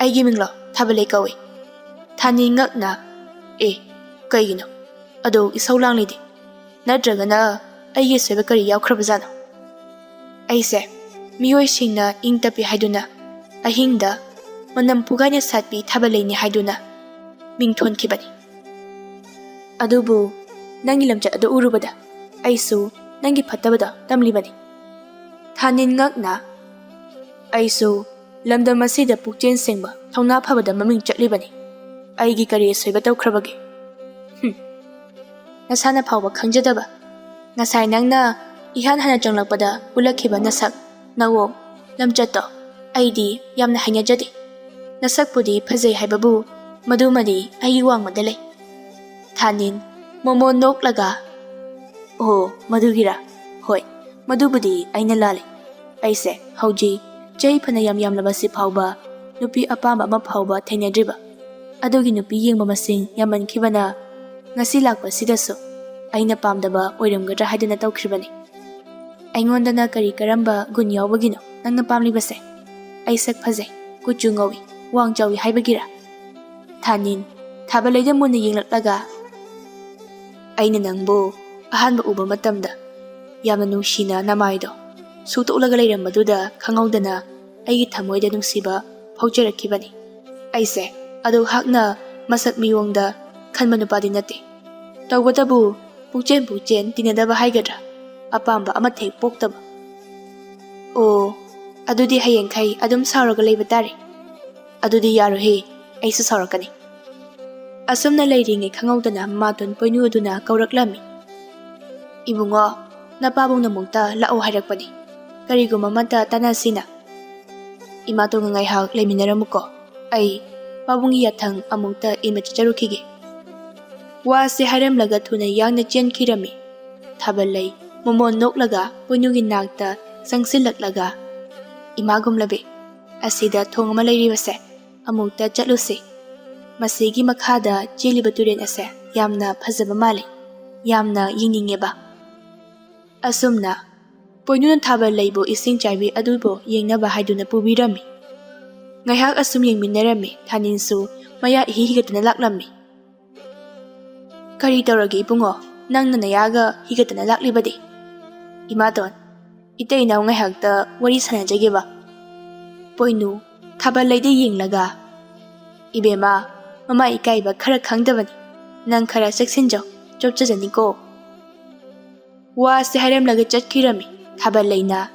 "ꯑꯩꯒꯤ ꯃꯤꯡꯂꯣ ꯊꯥꯕꯂꯩ ꯀꯧꯏ." ꯊꯥꯅꯤꯟ ꯉꯛꯅ, ꯀꯩꯒꯤꯅꯣ? ꯑꯗꯣ ꯏꯁꯧ ꯂꯥꯡꯂꯤꯗꯤ? ꯅꯠꯇ꯭ꯔꯒꯅ ꯑꯩꯒꯤ ꯑꯁꯣꯏꯕ ꯀꯔꯤ ꯌꯥꯎꯈ꯭ꯔꯕꯖꯥꯠꯅꯣ? "ꯑꯩꯁꯦ ꯃꯤꯑꯣꯏꯁꯤꯡꯅ ꯏꯪ ꯇꯞꯄꯤ ꯍꯥꯏꯗꯨꯅ, ꯑꯍꯤꯡꯗ ꯃꯅꯝ ꯐꯨꯒꯥꯏꯅ ꯁꯥꯠꯄꯤ ꯊꯥꯕꯂꯩꯅꯤ ꯍꯥꯏꯗꯨꯅ ꯃꯤꯡꯊꯣꯟꯈꯤꯕꯅꯤ꯫ ꯑꯗꯨꯕꯨ ꯅꯪꯒꯤ ꯂꯝꯆꯠ ꯑꯗꯨ ꯎꯔꯨꯕꯗ ꯑꯩꯁꯨ ꯅꯪꯒꯤ ꯐꯠꯇꯕꯗꯣ ꯇꯝꯂꯤꯕꯅꯤ." ꯊꯥꯅꯤꯟ ꯉꯛꯅ, "ꯑꯩꯁꯨ ꯂꯝꯗꯝ ꯑꯁꯤꯗ ꯄꯨꯛꯆꯦꯜ ꯁꯦꯡꯕ ꯊꯧꯅꯥ ꯐꯕꯗ ꯃꯃꯤꯡ ꯆꯠꯂꯤꯕꯅꯤ꯫ ꯑꯩꯒꯤ ꯀꯔꯤ ꯑꯁꯣꯏꯕ ꯇꯧꯈ꯭ꯔꯕꯒꯦ? ꯅꯁꯥꯅ ꯐꯥꯎꯕ ꯈꯪꯖꯗꯕ? ꯉꯁꯥꯏ ꯅꯪꯅ ꯏꯍꯥꯟ ꯍꯥꯟꯅ ꯆꯪꯂꯛꯄꯗ ꯎꯠꯂꯛꯈꯤꯕ ꯅꯁꯛ, ꯅꯋꯣꯡ, ꯂꯝꯆꯠꯇꯣ ꯑꯩꯗꯤ ꯌꯥꯝꯅ ꯍꯩꯅꯖꯗꯦ꯫ ꯅꯁꯛꯄꯨꯗꯤ ꯐꯖꯩ ꯍꯥꯏꯕꯕꯨ ꯃꯗꯨꯃꯗꯤ ꯑꯩꯒꯤ ꯋꯥꯡꯃꯗ ꯂꯩ." ꯊꯥꯅꯤꯟ ꯃꯣꯃꯣꯟ ꯅꯣꯛꯂꯒ, "ꯑꯣ, ꯃꯗꯨꯒꯤꯔꯥ? ꯍꯣꯏ, ꯃꯗꯨꯕꯨꯗꯤ ꯑꯩꯅ ꯂꯥꯜꯂꯤ꯫ ꯑꯩꯁꯦ ꯍꯧꯖꯤꯛ ꯆꯍꯤ ꯐꯅ ꯌꯥꯝꯂꯕꯁꯤ ꯐꯥꯎꯕ ꯅꯨꯄꯤ ꯑꯄꯥꯝꯕ ꯑꯃ ꯐꯥꯎꯕ ꯊꯦꯡꯅꯗ꯭ꯔꯤꯕ꯫ ꯑꯗꯨꯒꯤ ꯅꯨꯄꯤ ꯌꯦꯡꯕ ꯃꯁꯤꯡ ꯌꯥꯝꯃꯟꯈꯤꯕꯅ ꯉꯁꯤ ꯂꯥꯛꯄꯁꯤꯗꯁꯨ ꯑꯩꯅ ꯄꯥꯝꯗꯕ ꯑꯣꯏꯔꯝꯒꯗ꯭ꯔꯥ ꯍꯥꯏꯗꯨꯅ ꯇꯧꯈ꯭ꯔꯤꯕꯅꯤ꯫ ꯑꯩꯉꯣꯟꯗꯅ ꯀꯔꯤ ꯀꯔꯝꯕ ꯒꯨꯟ ꯌꯥꯎꯕꯒꯤꯅꯣ ꯅꯪꯅ ꯄꯥꯝꯂꯤꯕꯁꯦ? ꯑꯩ ꯁꯛ ꯐꯖꯩ, ꯀꯨꯆꯨ ꯉꯧꯏ, ꯋꯥꯡ ꯆꯥꯎꯏ ꯍꯥꯏꯕꯒꯤꯔꯥ?" ꯊꯥꯅꯤꯟ ꯊꯥꯕꯂꯩꯗ ꯃꯨꯟꯅ ꯌꯦꯡꯂꯛꯂꯒ, "ꯑꯩꯅ ꯅꯪꯕꯨ ꯑꯍꯥꯟꯕ ꯎꯕ ꯃꯇꯝꯗ ꯌꯥꯝꯅ ꯅꯨꯡꯁꯤꯅ ꯅꯃꯥꯏꯗꯣ ꯁꯨꯛꯇꯣꯛꯂꯒ ꯂꯩꯔꯝꯕꯗꯨꯗ ꯈꯪꯍꯧꯗꯅ ꯑꯩꯒꯤ ꯊꯃꯣꯏꯗ ꯅꯨꯡꯁꯤꯕ ꯐꯥꯎꯖꯔꯛꯈꯤꯕꯅꯤ꯫ ꯑꯩꯁꯦ ꯑꯗꯨꯍꯥꯛꯅ ꯃꯁꯛ ꯃꯤꯑꯣꯡꯗ ꯈꯟꯕ ꯅꯨꯄꯥꯗꯤ ꯅꯠꯇꯦ꯫ ꯇꯧꯕꯇꯕꯨ ꯄꯨꯛꯆꯦꯟ ꯇꯤꯟꯅꯗꯕ ꯍꯥꯏꯒꯗ꯭ꯔꯥ, ꯑꯄꯥꯝꯕ ꯑꯃꯠꯇ ꯍꯦꯛ ꯄꯣꯛꯇꯕ." "ꯑꯣ, ꯑꯗꯨꯗꯤ ꯍꯌꯦꯡꯈꯩ ꯑꯗꯨꯝ ꯁꯥꯎꯔꯒ ꯂꯩꯕ ꯇꯥꯔꯦ." "ꯑꯗꯨꯗꯤ ꯌꯥꯔꯣꯏꯍꯦ, ꯑꯩꯁꯨ ꯁꯥꯎꯔꯛꯀꯅꯤ." ꯑꯁꯨꯝꯅ ꯂꯩꯔꯤꯉꯩ ꯈꯪꯍꯧꯗꯅ ꯃꯃꯥꯇꯣꯟ ꯄꯣꯏꯅꯨ ꯑꯗꯨꯅ ꯀꯧꯔꯛꯂꯝꯃꯤ꯫ "ꯏꯕꯨꯡꯉꯣ, ꯅꯄꯥꯕꯨꯡꯅ ꯑꯃꯨꯛꯇ ꯂꯥꯛꯑꯣ ꯍꯥꯏꯔꯛꯄꯅꯤ꯫ ꯀꯔꯤꯒꯨꯝꯕ ꯑꯃꯠꯇ ꯇꯥꯟꯅꯁꯤꯅ꯫ ꯏꯃꯥꯇꯣꯟꯒ ꯉꯥꯏꯍꯥꯛ ꯂꯩꯃꯤꯟꯅꯔꯝꯃꯨꯀꯣ꯫ ꯑꯩ ꯄꯥꯕꯨꯡꯒꯤ ꯌꯥꯊꯪ ꯑꯃꯨꯛꯇ ꯏꯟꯕ ꯆꯠꯆꯔꯨꯈꯤꯒꯦ." ꯋꯥꯁꯦ ꯍꯥꯏꯔꯝꯂꯒ ꯊꯨꯅ ꯌꯥꯡꯅ ꯆꯦꯟꯈꯤꯔꯝꯃꯤ꯫ ꯊꯥꯕꯂꯩ ꯃꯣꯃꯣꯟ ꯅꯣꯛꯂꯒ ꯄꯣꯏꯅꯨꯒꯤ ꯅꯥꯛꯇ ꯆꯪꯁꯤꯜꯂꯛꯂꯒ, "ꯏꯃꯥꯒꯨꯝꯂꯕꯤ, ꯑꯁꯤꯗ ꯊꯣꯡ ꯑꯃ ꯂꯩꯔꯤꯕꯁꯦ ꯑꯃꯨꯛꯇ ꯆꯠꯂꯨꯁꯤ꯫ ꯃꯁꯤꯒꯤ ꯃꯈꯥꯗ ꯆꯦꯜꯂꯤꯕ ꯇꯨꯔꯦꯟ ꯑꯁꯦ ꯌꯥꯝꯅ ꯐꯖꯕ ꯃꯥꯜꯂꯤ꯫ ꯌꯥꯝꯅ ꯌꯦꯡꯅꯤꯡꯉꯦꯕ." ꯑꯁꯨꯝꯅ ꯄꯣꯏꯅꯨꯅ ꯊꯥꯕꯂꯩꯕꯨ ꯏꯁꯤꯡ ꯆꯥꯏꯕꯤ ꯑꯗꯨꯕꯨ ꯌꯦꯡꯅꯕ ꯍꯥꯏꯗꯨꯅ ꯄꯨꯕꯤꯔꯝꯃꯤ꯫ ꯉꯥꯏꯍꯥꯛ ꯑꯁꯨꯝ ꯌꯦꯡꯃꯤꯟꯅꯔꯝꯃꯤ꯫ ꯊꯥꯅꯤꯟꯁꯨ ꯃꯌꯥ ꯏꯍꯤ ꯍꯤꯒꯠꯇꯨꯅ ꯂꯥꯛꯂꯝꯃꯤ꯫ "ꯀꯔꯤ ꯇꯧꯔꯒꯦ ꯏꯕꯨꯡꯉꯣ, ꯅꯪꯅ ꯅꯌꯥꯒ ꯍꯤꯒꯠꯇꯅ ꯂꯥꯛꯂꯤꯕꯗꯤ?" "ꯏꯃꯥꯇꯣꯟ, ꯏꯇꯩ ꯏꯅꯥꯎ ꯉꯥꯏꯍꯥꯛꯇ ꯋꯥꯔꯤ ꯁꯥꯟꯅꯖꯒꯦꯕ." ꯄꯣꯏꯅꯨ ꯊꯥꯕꯂꯩꯗ ꯌꯦꯡꯂꯒ, "ꯏꯕꯦꯝꯃ, ꯃꯃꯥ ꯏꯀꯥꯏꯕ ꯈꯔ ꯈꯪꯗꯕꯅꯤ꯫ ꯅꯪ ꯈꯔ ꯆꯦꯛꯁꯤꯟꯖꯧ, ꯆꯣꯞꯆꯖꯅꯤꯀꯣ." ꯋꯥꯁꯦ ꯍꯥꯏꯔꯝꯂꯒ ꯆꯠꯈꯤꯔꯝꯃꯤ꯫ ꯊꯥꯕꯂꯩꯅ,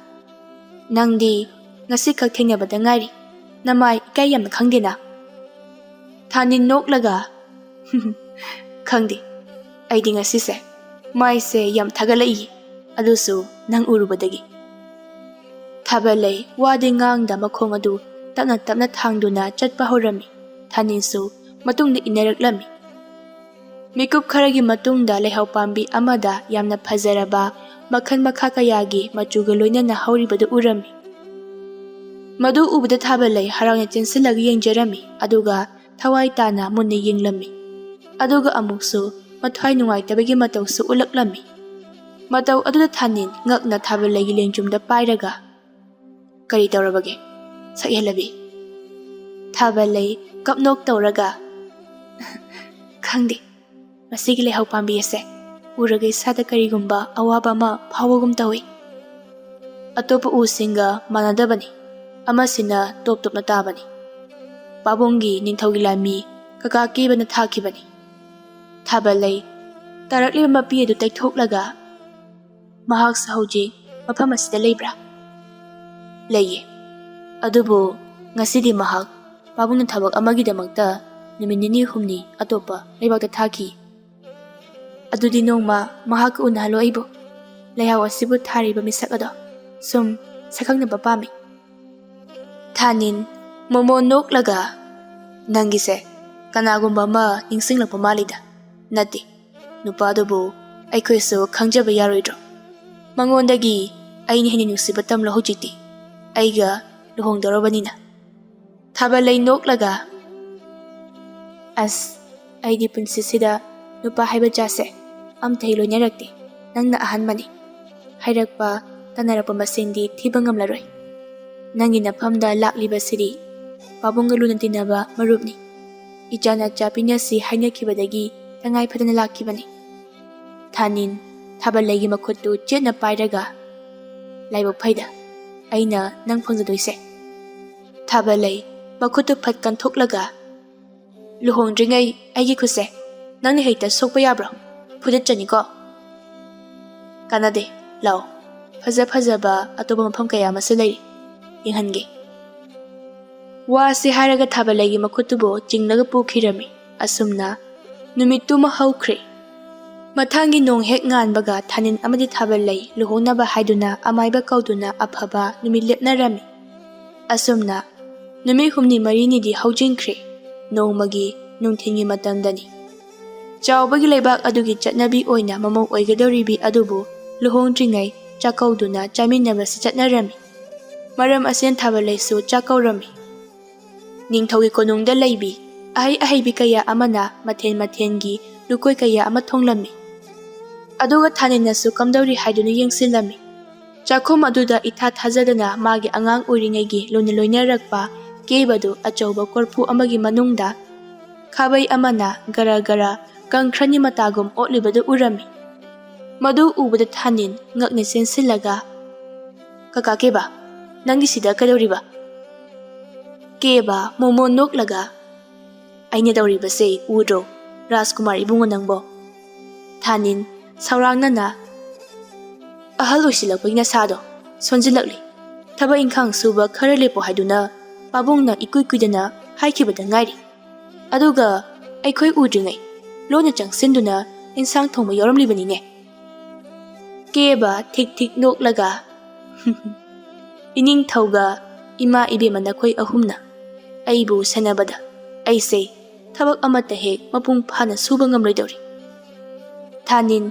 "ꯅꯪꯗꯤ ꯉꯁꯤꯈꯛ ꯊꯦꯡꯅꯕꯗ ꯉꯥꯏꯔꯤ, ꯅꯃꯥꯏ ꯏꯀꯥꯏ ꯌꯥꯝꯅ ꯈꯪꯗꯦꯅ." ꯊꯥꯅꯤꯟ ꯅꯣꯛꯂꯒ, "ꯈꯪꯗꯦ, ꯑꯩꯗꯤ ꯉꯁꯤꯁꯦ ꯃꯥꯏꯁꯦ ꯌꯥꯝ ꯊꯥꯒꯠꯂꯛꯏ, ꯑꯗꯨꯁꯨ ꯅꯪ ꯎꯔꯨꯕꯗꯒꯤ." ꯊꯥꯕꯂꯩ ꯋꯥꯗꯤ ꯉꯥꯡꯗ ꯃꯈꯣꯡ ꯑꯗꯨ ꯇꯞꯅ ꯇꯞꯅ ꯊꯥꯡꯗꯨꯅ ꯆꯠꯄ ꯍꯧꯔꯝꯃꯤ꯫ ꯊꯥꯅꯤꯟꯁꯨ ꯃꯇꯨꯡꯗ ꯏꯟꯅꯔꯛꯂꯝꯃꯤ꯫ ꯃꯤꯀꯨꯞ ꯈꯔꯒꯤ ꯃꯇꯨꯡꯗ ꯂꯩꯍꯥꯎ ꯄꯥꯝꯕꯤ ꯑꯃꯗ ꯌꯥꯝꯅ ꯐꯖꯔꯕ ꯃꯈꯜ ꯃꯈꯥ ꯀꯌꯥꯒꯤ ꯃꯆꯨꯒ ꯂꯣꯏꯅꯅ ꯍꯧꯔꯤꯕꯗꯨ ꯎꯔꯝꯃꯤ꯫ ꯃꯗꯨ ꯎꯕꯗ ꯊꯥꯕꯂꯩ ꯍꯔꯥꯎꯅ ꯆꯦꯟꯁꯤꯜꯂꯒ ꯌꯦꯡꯖꯔꯝꯃꯤ, ꯑꯗꯨꯒ ꯊꯋꯥꯏ ꯇꯥꯅ ꯃꯨꯟꯅ ꯌꯦꯡꯂꯝꯃꯤ꯫ ꯑꯗꯨꯒ ꯑꯃꯨꯛꯁꯨ ꯃꯊ꯭ꯋꯥꯏ ꯅꯨꯡꯉꯥꯏꯇꯕꯒꯤ ꯃꯇꯧꯁꯨ ꯎꯠꯂꯛꯂꯝꯃꯤ꯫ ꯃꯇꯧ ꯑꯗꯨꯗ ꯊꯥꯅꯤꯟ ꯉꯛꯅ ꯊꯥꯕꯂꯩꯒꯤ ꯂꯦꯡꯖꯨꯝꯗ ꯄꯥꯏꯔꯒ, "ꯀꯔꯤ ꯇꯧꯔꯕꯒꯦ, ꯁꯛꯍꯦꯜꯂꯕꯤ?" Thabalay kapnok tawraga khangde masigi lehau pambi ase uraga isada karigumba awaba ama phawagum tawi atopa usinga manadabani amasina top top na tabani pabongi ningthaugi lami kaka kebana thakibani Thabalay tarakliba mapi adu taithoklaga mahak sa hauji mafam asida leibra leye adubo ngasidi mahak pabungna thabak amagidamakta numit nini humni atopa leibakta thaki adudi nongma mahak unhalo aibo lehaw asibu thariba misak ado sum sakhangna papami Thanin momo noklaga nangise kanagumba ma ningsinglakpa malida nati nupadubu aikhoisu khangjaba yaroidro mangondagi aini hini nusiba tamla hojikti aiga luhongdorobanina Thabalay noklaga as aidi punsisida nupa haiba jase amthai loinarakti nangna ahanmani hairakpa tanarapa masingdi thiba ngamlaroi nangi nafamda lakliba siri pabunga luna tinaba marupni ichana chapinasi hainakibadagi tangai phadana lakkibani Thanin Thabalaygi makhuttu chetna pairaga laiba phaida aina nang phangjadoise Thabalay makhuttu phatkan thoklaga luhongdringai aigi khuse nangni heita sokpa yabro phudat chaniko kanade lao phajaba atoba mafam kaya masu lei yenghange wasi haraga Thabalaygi makhuttubo chinglaga pukhirami asumna numittu ma haukhre mathangi nong hek nganbaga Thanin amadi Thabalay luhongnaba haiduna amaiba kauduna aphaba numit lepnarami asumna numi humni marini di haujingkhre nongmagi nungthingi matamdani chawbagi leibak adugi chatnabi oina mamau oigadoribi adubu luhongdringai chakauduna chaminabasi chatnarami maram asen Thabalay su chakaurami ningthogi konungda leibi ahaibi kaya amana mathengi lukoi kaya ama thonglami aduga Thaninasu kamdauri haiduna yengsilami chakhum aduda itha thajadana magi angang uringaigi loinarakpa kebadu achauba korphu amagi manungda khabai amana gara kangkhrani matagum otlibadu urami madu ubada Thanin ngakne sensilaga kaka keba nangi sida kadoriba keba momo noklaga aina dauriba se udro Rajkumar ibungo nangbo Thanin saurangnana ahal oisilakpagina sado sonjilakli thaba ingkhang suba khara lepo haiduna pabungna ikuidana haikibada ngairi aduga aikhoi udringai lona changsinduna insang thongba yoramlibanine keba thik noklaga ining thauga ima ibema nakhoi ahumna aibu sanabada aise thabak amata hek mapung phana suba ngamloidori Thanin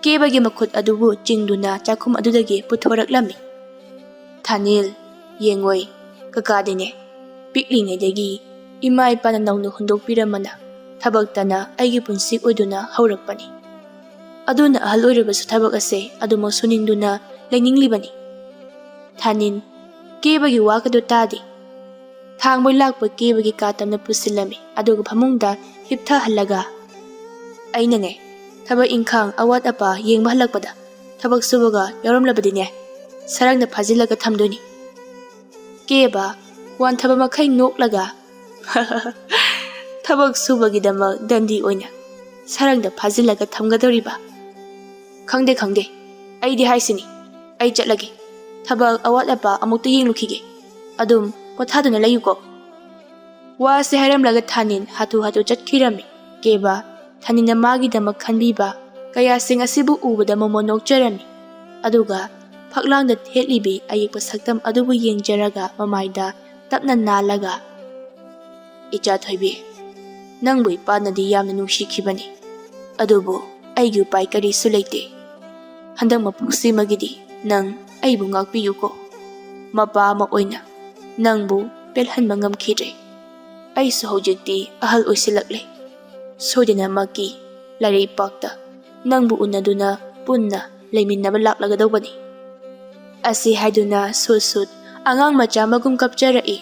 kebagi makhut adubu chingduna chakhum adudagi puthoraklami Thanil yengoi kakadine piklingaidagi ima ipana naunu hundokpiramana thabaktana aigi punsik oiduna haurakpani aduna ahal oirabasu thabak ase adumo suningduna laininglibani Thanin kebagi wakadu tadi thangboy lakpa kebagi katamna pusilami aduga phamungda hiptha halaga ainane thabak ingkhang awat apa yengba halakpada thabak subaga yoramlabadine sarangna phajilaga thamdoni keba wan thaba makhai noklaga thabak subagi damak dandi oina sarangda phajilaga thamgadoriba khangde aidi haisini ai chatlagi thabak awat apa amukta yenglukhige adum pothaduna layuko wasi hairamlaga Thanin hatu chatkirami keba Thanina magi damak khanbiba kaya sing asibu ubada momo nokjarami aduga phaklangda thetlibi Ayekpa Saktam adubu yengjaraga mamaida tapna nalaga icha thoibi nangbu ipanadi yamna nungsikhibani adubu aigi upai karisu leite handang mapuksi magidi nang aibu ngakpiyuko mapa ama oina nangbu pelhanba ngamkhidre aisu hojikti ahal oisilakle sodina maki larei pakta nangbu unaduna punna leiminaba laklagadawbani asi haiduna sut angang macha magum kapcharai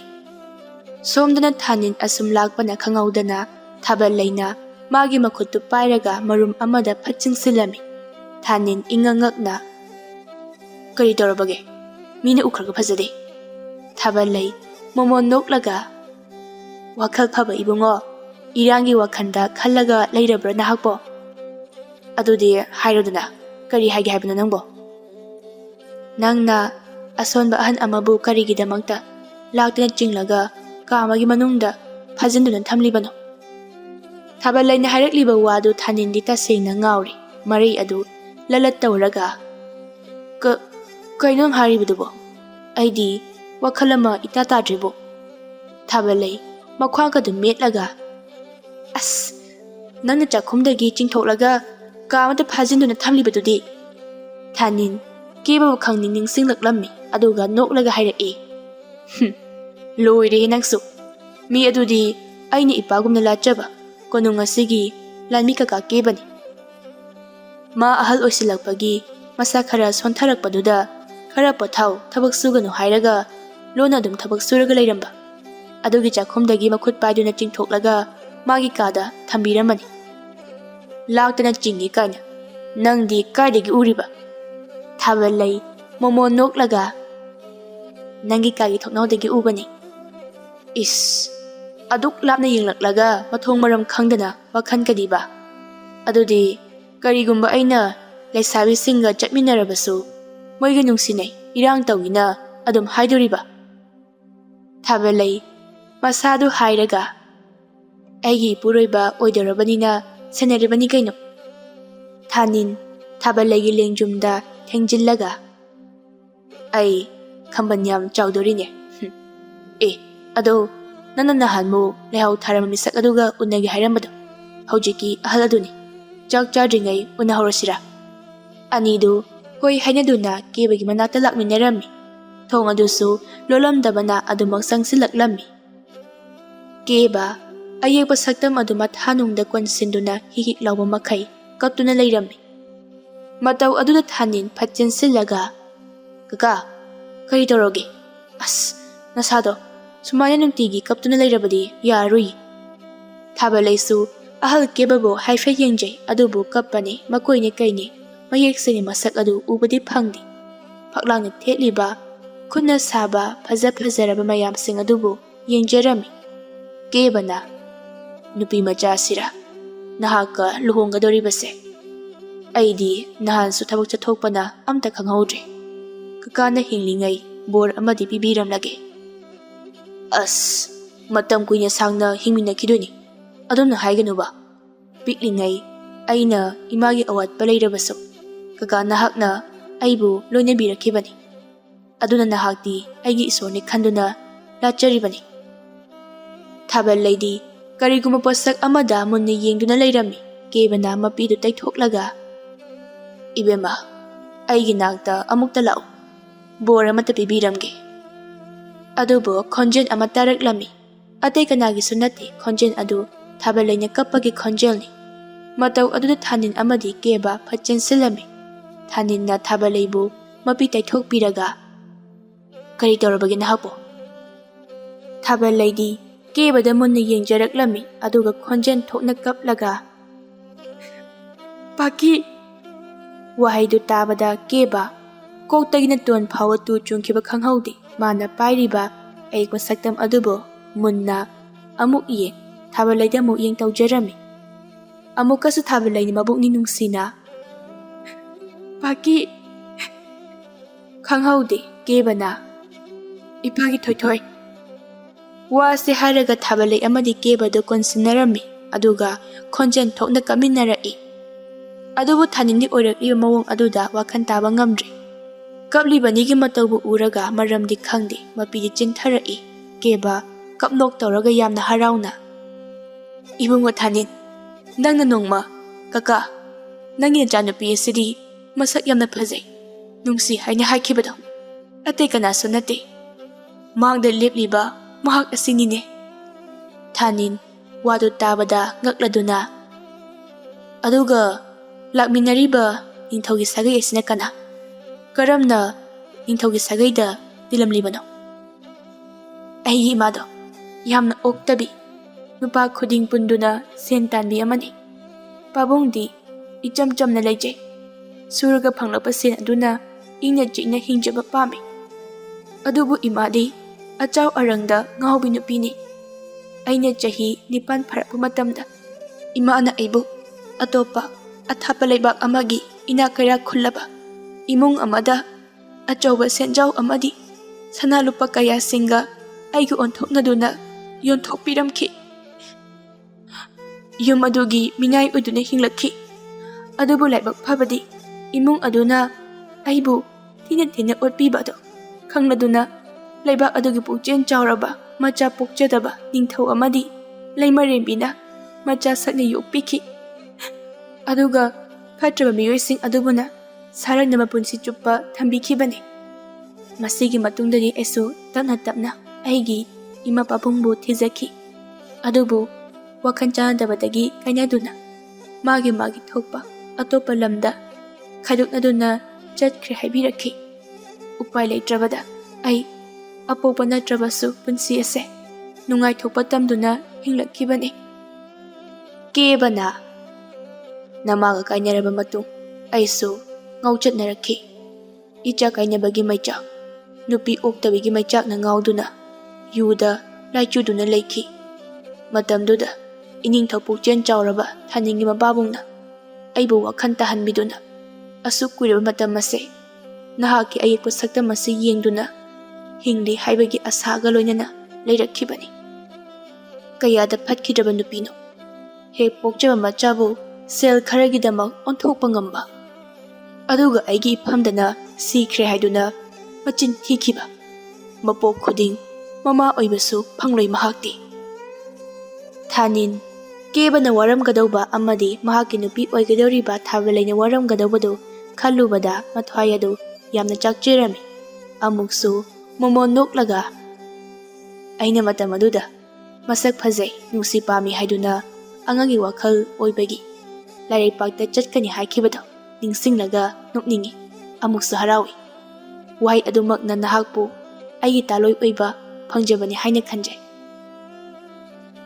Somdana Thanin asum lakpana khanghaudana Thabal Laina magi makhuttu pairaga marum amada phatching silami. Thanin ingangakna kari dorabage mina ukharga phajade. Thabal Lai momon noklaga wakhal phaba ibungo irangi wakhanda khallaga leirabra nahakbo. Adudi hairodana kari haige haibana nangbo. Nangna asonba ahan amabu karigidamakta laktana chinglaga kamagi manungda phajinduna thamlibano. Thabal Laina hairakliba wadu Thanindi tasengna ngauri marei adu lalat tawraga kainong haribidubo aidi wakhalama ita tadribo. Thabal Lai makhwangka du metlaga as nangna chakhumdagi chingthoklaga kamata phajinduna thamlibadudi. Thanin keba khangning ningsinglaklammi aduga noklaga hairaki. Loire nangsu mi adudi aini ipagumna lachaba konung asigi lanmi kaka kebani. Ma ahal oisilakpagi masa khara sontharakpaduda khara pothau thabak suganu hairaga lona dum thabak suraga leiramba. Adugi chakhumdagi makhut paiduna chingthoklaga magi kada thambiramani. Laktana chingi kaina nangdi kaidagi uriba. Thabal Lai momo noklaga nangi kagi thoknaudagi ubani. Is aduk lapna yinglaklaga mathong maram khangdana wakhan kadiba. Adudi karigumba aina laisabi singa chatminarabasu moiga nungsinai irang tawina adum haiduriba. Thabal Lai masadu hairaga aigi puroiba oidarabanina senaribani kaino. Thanin Thabal Laigi lengjumda thengjillaga ai khamban yam chawdorine. Ado nana nahanmu lehau tharama misak aduga unagi hairambado hojiki ahal aduni chak chadringai unahorosira. Anidu hoi hainaduna kebagi manakta lakminarami. Thong adusu lolamdabana adumak sangsilaklammi. Keba Ayekpa Saktam aduma thanungda konsinduna hihik lawba makai kaptuna leirammi. Matau aduda Thanin phatchen sillaga kaka kari toroge as nasado sumaya nungtigi kaptuna leirabadi yarui. Thabal Laisu ahal kebabo haifa yengjai adubu kappani makoine kaine mayek seni masak adu ubadi phangdi. Phaklang thetliba khunna saba phazaraba mayam sing adubu yengjarami. Kebana nupi macha sira nahaka luhongadoribase aidi nahan su thabak chathokpana amta khanghaudre. Kakana hinglingai bor amadi pibiramlage. As matam kuina sangna hingminakiduni adumna haiganuba. Piklingai aina imagi awat palairabasu kaka nahakna aibu loinabirakibani. Aduna nahakti aigi isorni khanduna lacharibani. Thabal Laidi kariguma posak amada munna yengduna leirami. Kebana mapidu taithoklaga ibema aigi nakta amukta lau bor amata pibiramge. Adubo khonjen ama taraklami atay kanagi sunati khonjen adu Thabal Laina kappagi khonjelni. Matau aduda Thanin amadi keba phatchen silami. Thanin na Thabal Laibu mapi taithokpiraga kari torabagi nahakbo. Thabal Laidi kebada munna yengjaraklami aduga khonjen thokna kaplaga paki wahaidu tabada keba koktagina ton phawa tu chungkiba khanghaudi. Mana pairiba Ayekpa Saktam adubo munna amuk yeng Thabal Laida amuk yeng tawjarami. Amukasu Thabal Laina mabukni nungsina paki khanghaudi kebana ipagi thoithoi wase haraga Thabal Lai amadi kebado konsinarami aduga khonjen thokna kaminarai. Adubu Thanindi oirakliba mawong aduda wakhan taba ngamdre. Kaplibanigi matawbu uraga maramdi khangdi mapidi chintharai. Keba kapnok tawraga yamna harauna. Ibungo Thanin nangna nongma kaka nangi nachanupi asidi masak yamna phajai nungsi haina haikibado atay kanaso nate mangda lepliba mahak asinine. Thanin wadu tabada ngakladuna aduga lakminariba ningthaugi sagai asina kana karamna ningthaugi sagaida dilamlibano. Aigi imado ꯌꯥꯝꯅ ꯑꯣꯛꯇꯕꯤ ꯅꯨꯄꯥ ꯈꯨꯗꯤꯡ ꯄꯨꯟꯗꯨꯅ ꯁꯦꯟ ꯇꯥꯟꯕꯤ ꯑꯃꯅꯤ꯫ ꯄꯥꯕꯨꯡꯗꯤ ꯏꯆꯝ ꯆꯝꯅ ꯂꯩꯖꯩ꯫ ꯁꯨꯔꯒ ꯐꯪꯂꯛꯄ ꯁꯦꯟ ꯑꯗꯨꯅ ꯏꯪꯅ ꯆꯤꯛꯅ ꯍꯤꯡꯖꯕ ꯄꯥꯝꯃꯤ꯫ ꯑꯗꯨꯕꯨ ꯏꯃꯥꯗꯤ ꯑꯆꯥꯎ ꯑꯔꯪꯗ ꯉꯥꯎꯕꯤ ꯅꯨꯄꯤꯅꯤ꯫ ꯑꯩꯅ ꯆꯍꯤ 9 ꯐꯥꯔꯛꯄ ꯃꯇꯝꯗ ꯏꯃꯥꯅ ꯑꯩꯕꯨ ꯑꯇꯣꯞꯄ ꯑꯊꯥꯞꯄ ꯂꯩꯕꯥꯛ ꯑꯃꯒꯤ ꯏꯅꯥꯛ ꯀꯩꯔꯥꯛ ꯈꯨꯜꯂꯕ ꯏꯃꯨꯡ ꯑꯃꯗ ꯑꯆꯧꯕ ꯁꯦꯟꯖꯥꯎ ꯑꯃꯗꯤ ꯁꯅꯥ ꯂꯨꯄꯥ ꯀꯌꯥꯁꯤꯡꯒ ꯑꯩꯒ ꯑꯣꯟꯊꯣꯛꯅꯗꯨꯅ ꯌꯣꯟꯊꯣꯛꯄꯤꯔꯝꯈꯤ꯫ ꯌꯨꯝ ꯑꯗꯨꯒꯤ ꯃꯤꯅꯥꯏ ꯑꯣꯏꯗꯨꯅ ꯍꯤꯡꯂꯛꯈꯤ꯫ ꯑꯗꯨꯕꯨ ꯂꯥꯏꯕꯛ ꯐꯕꯗꯤ ꯏꯃꯨꯡ ꯑꯗꯨꯅ ꯑꯩꯕꯨ ꯊꯤꯅ ꯊꯤꯅ ꯑꯣꯠꯄꯤꯕ ꯑꯗꯨ ꯈꯪꯂꯗꯨꯅ ꯂꯩꯕꯥꯛ ꯑꯗꯨꯒꯤ ꯄꯨꯛꯆꯦꯜ ꯆꯥꯎꯔꯕ ꯃꯆꯥ ꯄꯣꯛꯆꯗꯕ ꯅꯤꯡꯊꯧ ꯑꯃꯗꯤ ꯂꯩꯃꯔꯦꯝꯕꯤꯅ ꯃꯆꯥ ꯁꯛꯅ ꯌꯣꯛꯄꯤꯈꯤ꯫ ꯑꯗꯨꯒ ꯐꯠꯇ꯭ꯔꯕ ꯃꯤꯑꯣꯏꯁꯤꯡ ꯑꯗꯨꯕꯨꯅ ꯁꯥꯔꯩꯅꯕ ꯄꯨꯟꯁꯤ ꯆꯨꯞꯄ ꯊꯝꯕꯤꯈꯤꯕꯅꯤ꯫ ꯃꯁꯤꯒꯤ ꯃꯇꯨꯡꯗꯗꯤ ꯑꯩꯁꯨ ꯇꯞꯅ ꯇꯞꯅ ꯑꯩꯒꯤ ꯏꯃꯥ ꯄꯥꯕꯨꯡꯕꯨ ꯊꯤꯖꯈꯤ꯫ ꯑꯗꯨꯕꯨ ꯋꯥꯈꯜ ꯆꯥꯟꯅꯗꯕꯗꯒꯤ ꯀꯥꯏꯅꯗꯨꯅ ꯃꯥꯒꯤ ꯊꯣꯛꯄ ꯑꯇꯣꯞꯄ ꯂꯝꯗ ꯈꯥꯏꯗꯣꯛꯅꯗꯨꯅ ꯆꯠꯈ꯭ꯔꯦ ꯍꯥꯏꯕꯤꯔꯛꯈꯤ꯫ ꯎꯄꯥꯏ ꯂꯩꯇ꯭ꯔꯕꯗ ꯑꯩ ꯑꯄꯣꯛꯄ ꯅꯠꯇ꯭ꯔꯕꯁꯨ ꯄꯨꯟꯁꯤ ꯑꯁꯦ ꯅꯨꯡꯉꯥꯏꯊꯣꯛꯄ ꯇꯝꯗꯨꯅ ꯍꯤꯡꯂꯛꯈꯤꯕꯅꯤ꯫ ꯀꯦꯕꯅ ꯅꯃꯥꯒ ꯀꯥꯏꯅꯔꯕ ꯃꯇꯨꯡ ꯑꯩꯁꯨ ꯉꯥꯎꯆꯠꯅꯔꯛꯈꯤ꯫ ꯏꯆꯥ ꯀꯥꯏꯅꯕꯒꯤ ꯃꯩꯆꯥꯛ, ꯅꯨꯄꯤ ꯑꯣꯛꯇꯕꯤꯒꯤ ꯃꯩꯆꯥꯛꯅ ꯉꯥꯎꯗꯨꯅ ꯌꯨꯗ ꯂꯥꯏꯆꯨꯗꯨꯅ ꯂꯩꯈꯤ꯫ ꯃꯇꯝꯗꯨꯗ ꯏꯅꯤꯡꯊꯧ ꯄꯨꯛꯆꯦꯜ ꯆꯥꯎꯔꯕ ꯊꯥꯅꯤꯡꯒꯤ ꯃꯄꯥꯕꯨꯡꯅ ꯑꯩꯕꯨ ꯋꯥꯈꯜ ꯇꯥꯍꯟꯕꯤꯗꯨꯅ ꯑꯁꯨꯛ ꯀꯨꯏꯔꯕ ꯃꯇꯝ ꯑꯁꯦ ꯅꯍꯥꯛꯀꯤ ꯑꯌꯦꯛꯄ ꯁꯛꯇꯝ ꯑꯁꯤ ꯌꯦꯡꯗꯨꯅ ꯍꯤꯡꯂꯤ ꯍꯥꯏꯕꯒꯤ ꯑꯁꯥꯒ ꯂꯣꯏꯅꯅ ꯂꯩꯔꯛꯈꯤꯕꯅꯤ꯫ ꯀꯌꯥꯗ ꯐꯠꯈꯤꯗ꯭ꯔꯕ ꯅꯨꯄꯤꯅꯣ, ꯍꯦꯛ ꯄꯣꯛꯆꯕ ꯃꯆꯥꯕꯨ ꯁꯦꯜ ꯈꯔꯒꯤꯗꯃꯛ ꯑꯣꯟꯊꯣꯛꯄ ꯉꯝꯕ, ꯑꯗꯨꯒ ꯑꯩꯒꯤ ꯏꯐꯝꯗꯅ ꯁꯤꯈ꯭ꯔꯦ ꯍꯥꯏꯗꯨꯅ ꯃꯆꯤꯟ ꯊꯤꯈꯤꯕ ꯃꯄꯣꯛ ꯈꯨꯗꯤꯡ ꯃꯃꯥ ꯑꯣꯏꯕꯁꯨ ꯐꯪꯂꯣꯏ ꯃꯍꯥꯛꯇꯤ꯫ ꯊꯥꯅꯤꯟ ꯀꯦꯕꯅ ꯋꯥꯔꯝꯒꯗꯧꯕ ꯑꯃꯗꯤ ꯃꯍꯥꯛꯀꯤ ꯅꯨꯄꯤ ꯑꯣꯏꯒꯗꯧꯔꯤꯕ ꯊꯥꯕꯜꯂꯩꯅ ꯋꯥꯔꯝꯒꯗꯧꯕꯗꯨ ꯈꯜꯂꯨꯕꯗ ꯃꯊ꯭ꯋꯥꯏ ꯑꯗꯨ ꯌꯥꯝꯅ ꯆꯥꯛꯆꯔꯝꯃꯤ꯫ ꯑꯃꯨꯛꯁꯨ ꯃꯣꯃꯣꯟ ꯅꯣꯛꯂꯒ ꯑꯩꯅ ꯃꯇꯝ ꯑꯗꯨꯗ ꯃꯁꯛ ꯐꯖꯩ, ꯅꯨꯡꯁꯤ ꯄꯥꯝꯃꯤ ꯍꯥꯏꯗꯨꯅ ꯑꯉꯥꯡꯒꯤ ꯋꯥꯈꯜ ꯑꯣꯏꯕꯒꯤ ꯂꯥꯏꯔꯩꯄꯥꯛꯇ ꯆꯠꯀꯅꯤ ꯍꯥꯏꯈꯤꯕꯗꯣ ꯅꯤꯡꯁꯤꯡꯂꯒ ꯅꯣꯛꯅꯤꯡꯉꯤ, ꯑꯃꯨꯛꯁꯨ ꯍꯔꯥꯎꯏ꯫ ꯋꯥꯍꯩ ꯑꯗꯨꯃꯛꯅ ꯅꯍꯥꯛꯄꯨ ꯑꯩꯒꯤ ꯇꯥꯂꯣꯏ ꯑꯣꯏꯕ ꯐꯪꯖꯕꯅꯤ ꯍꯥꯏꯅ ꯈꯟꯖꯩ꯫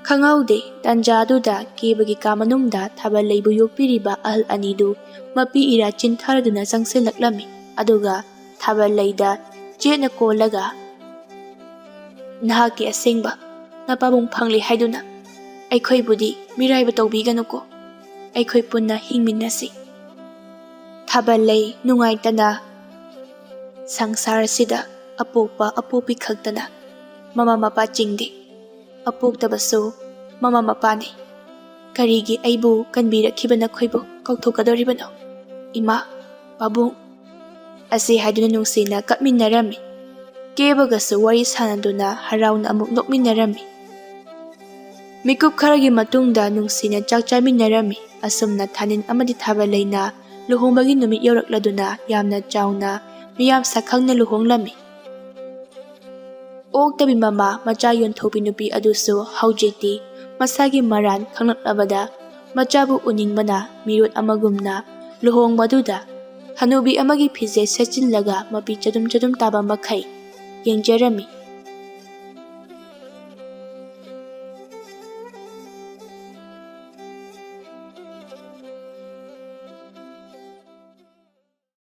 ꯈꯪꯍꯧꯗꯦ ꯇꯥꯟꯖꯥ ꯑꯗꯨꯗ ꯀꯦꯕꯒꯤ ꯀꯥ ꯃꯅꯨꯡꯗ ꯊꯥꯕꯜꯂꯩꯕꯨ ꯌꯣꯛꯄꯤꯔꯤꯕ ꯑꯍꯜ ꯑꯅꯤꯗꯨ ꯃꯄꯤ ꯏꯔꯥ ꯆꯤꯟꯊꯥꯔꯗꯨꯅ ꯆꯪꯁꯤꯜꯂꯛꯂꯝꯃꯤ꯫ ꯑꯗꯨꯒ ꯊꯥꯕꯜꯂꯩꯗ ꯆꯦꯠꯅ ꯀꯣꯜꯂꯒ ꯅꯍꯥꯛꯀꯤ ꯑꯁꯦꯡꯕ ꯅꯄꯥꯕꯨꯡ ꯐꯪꯂꯦ ꯍꯥꯏꯗꯨꯅ ꯑꯩꯈꯣꯏꯕꯨꯗꯤ ꯃꯤꯔꯥꯏꯕ ꯇꯧꯕꯤꯒꯅꯨꯀꯣ, ꯑꯩꯈꯣꯏ ꯄꯨꯟꯅ ꯍꯤꯡꯃꯤꯟꯅꯁꯤ꯫ ꯊꯥꯕꯜꯂꯩ ꯅꯨꯡꯉꯥꯏꯇꯅ ꯁꯪꯁꯥꯔꯁꯤꯗ ꯑꯄꯣꯛꯄ ꯑꯄꯣꯛꯄꯤ ꯈꯛꯇꯅ ꯃꯃꯥ ꯃꯄꯥ ꯆꯤꯡꯗꯦ, ꯑꯄꯣꯛꯇꯕꯁꯨ ꯃꯃꯥ ꯃꯄꯥꯅꯤ꯫ ꯀꯔꯤꯒꯤ ꯑꯩꯕꯨ ꯀꯟꯕꯤꯔꯛꯈꯤꯕ ꯅꯈꯣꯏꯕꯨ ꯀꯥꯎꯊꯣꯛꯀꯗꯧꯔꯤꯕꯅꯣ? ꯏꯃꯥ, ꯄꯥꯕꯨꯡ ꯑꯁꯤ ꯍꯥꯏꯗꯨꯅ ꯅꯨꯡꯁꯤꯅ ꯀꯞꯃꯤꯟꯅꯔꯝꯃꯤ꯫ ꯀꯦꯕꯒꯁꯨ ꯋꯥꯔꯤ ꯁꯥꯅꯗꯨꯅ ꯍꯔꯥꯎꯅ ꯑꯃꯨꯛ ꯅꯣꯛꯃꯤꯟꯅꯔꯝꯃꯤ꯫ ꯃꯤꯀꯨꯞ ꯈꯔꯒꯤ ꯃꯇꯨꯡꯗ ꯅꯨꯡꯁꯤꯅ ꯆꯥꯛ ꯆꯥꯃꯤꯟꯅꯔꯝꯃꯤ꯫ ꯑꯁꯨꯝꯅ ꯊꯥꯅꯤꯟ ꯑꯃꯗꯤ ꯊꯥꯕꯜꯂꯩꯅ ꯂꯨꯍꯣꯡꯕꯒꯤ ꯅꯨꯃꯤꯠ ꯌꯧꯔꯛꯂꯗꯨꯅ ꯌꯥꯝꯅ ꯆꯥꯎꯅ ꯃꯤꯌꯥꯝ ꯁꯛꯈꯪꯅ ꯂꯨꯍꯣꯡꯂꯝꯃꯤ꯫ ꯑꯣꯛꯇꯕꯤ ꯃꯃꯥ ꯃꯆꯥ ꯌꯣꯟꯊꯣꯛꯄꯤ ꯅꯨꯄꯤ ꯑꯗꯨꯁꯨ ꯍꯧꯖꯤꯛꯇꯤ ꯃꯁꯥꯒꯤ ꯃꯔꯥꯟ ꯈꯪꯂꯛꯂꯕꯗ ꯃꯆꯥꯕꯨ ꯎꯅꯤꯡꯕꯅ ꯃꯤꯔꯣꯠ ꯑꯃꯒꯨꯝꯅ ꯂꯨꯍꯣꯡꯕꯗꯨꯗ ꯍꯅꯨꯕꯤ ꯑꯃꯒꯤ ꯐꯤꯖꯦꯠ ꯁꯦꯠꯆꯤꯜꯂꯒ ꯃꯄꯤ ꯆꯗꯨꯝ ꯆꯗꯨꯝ ꯇꯥꯕ ꯃꯈꯩ ꯌꯦꯡꯖꯔꯝꯃꯤ꯫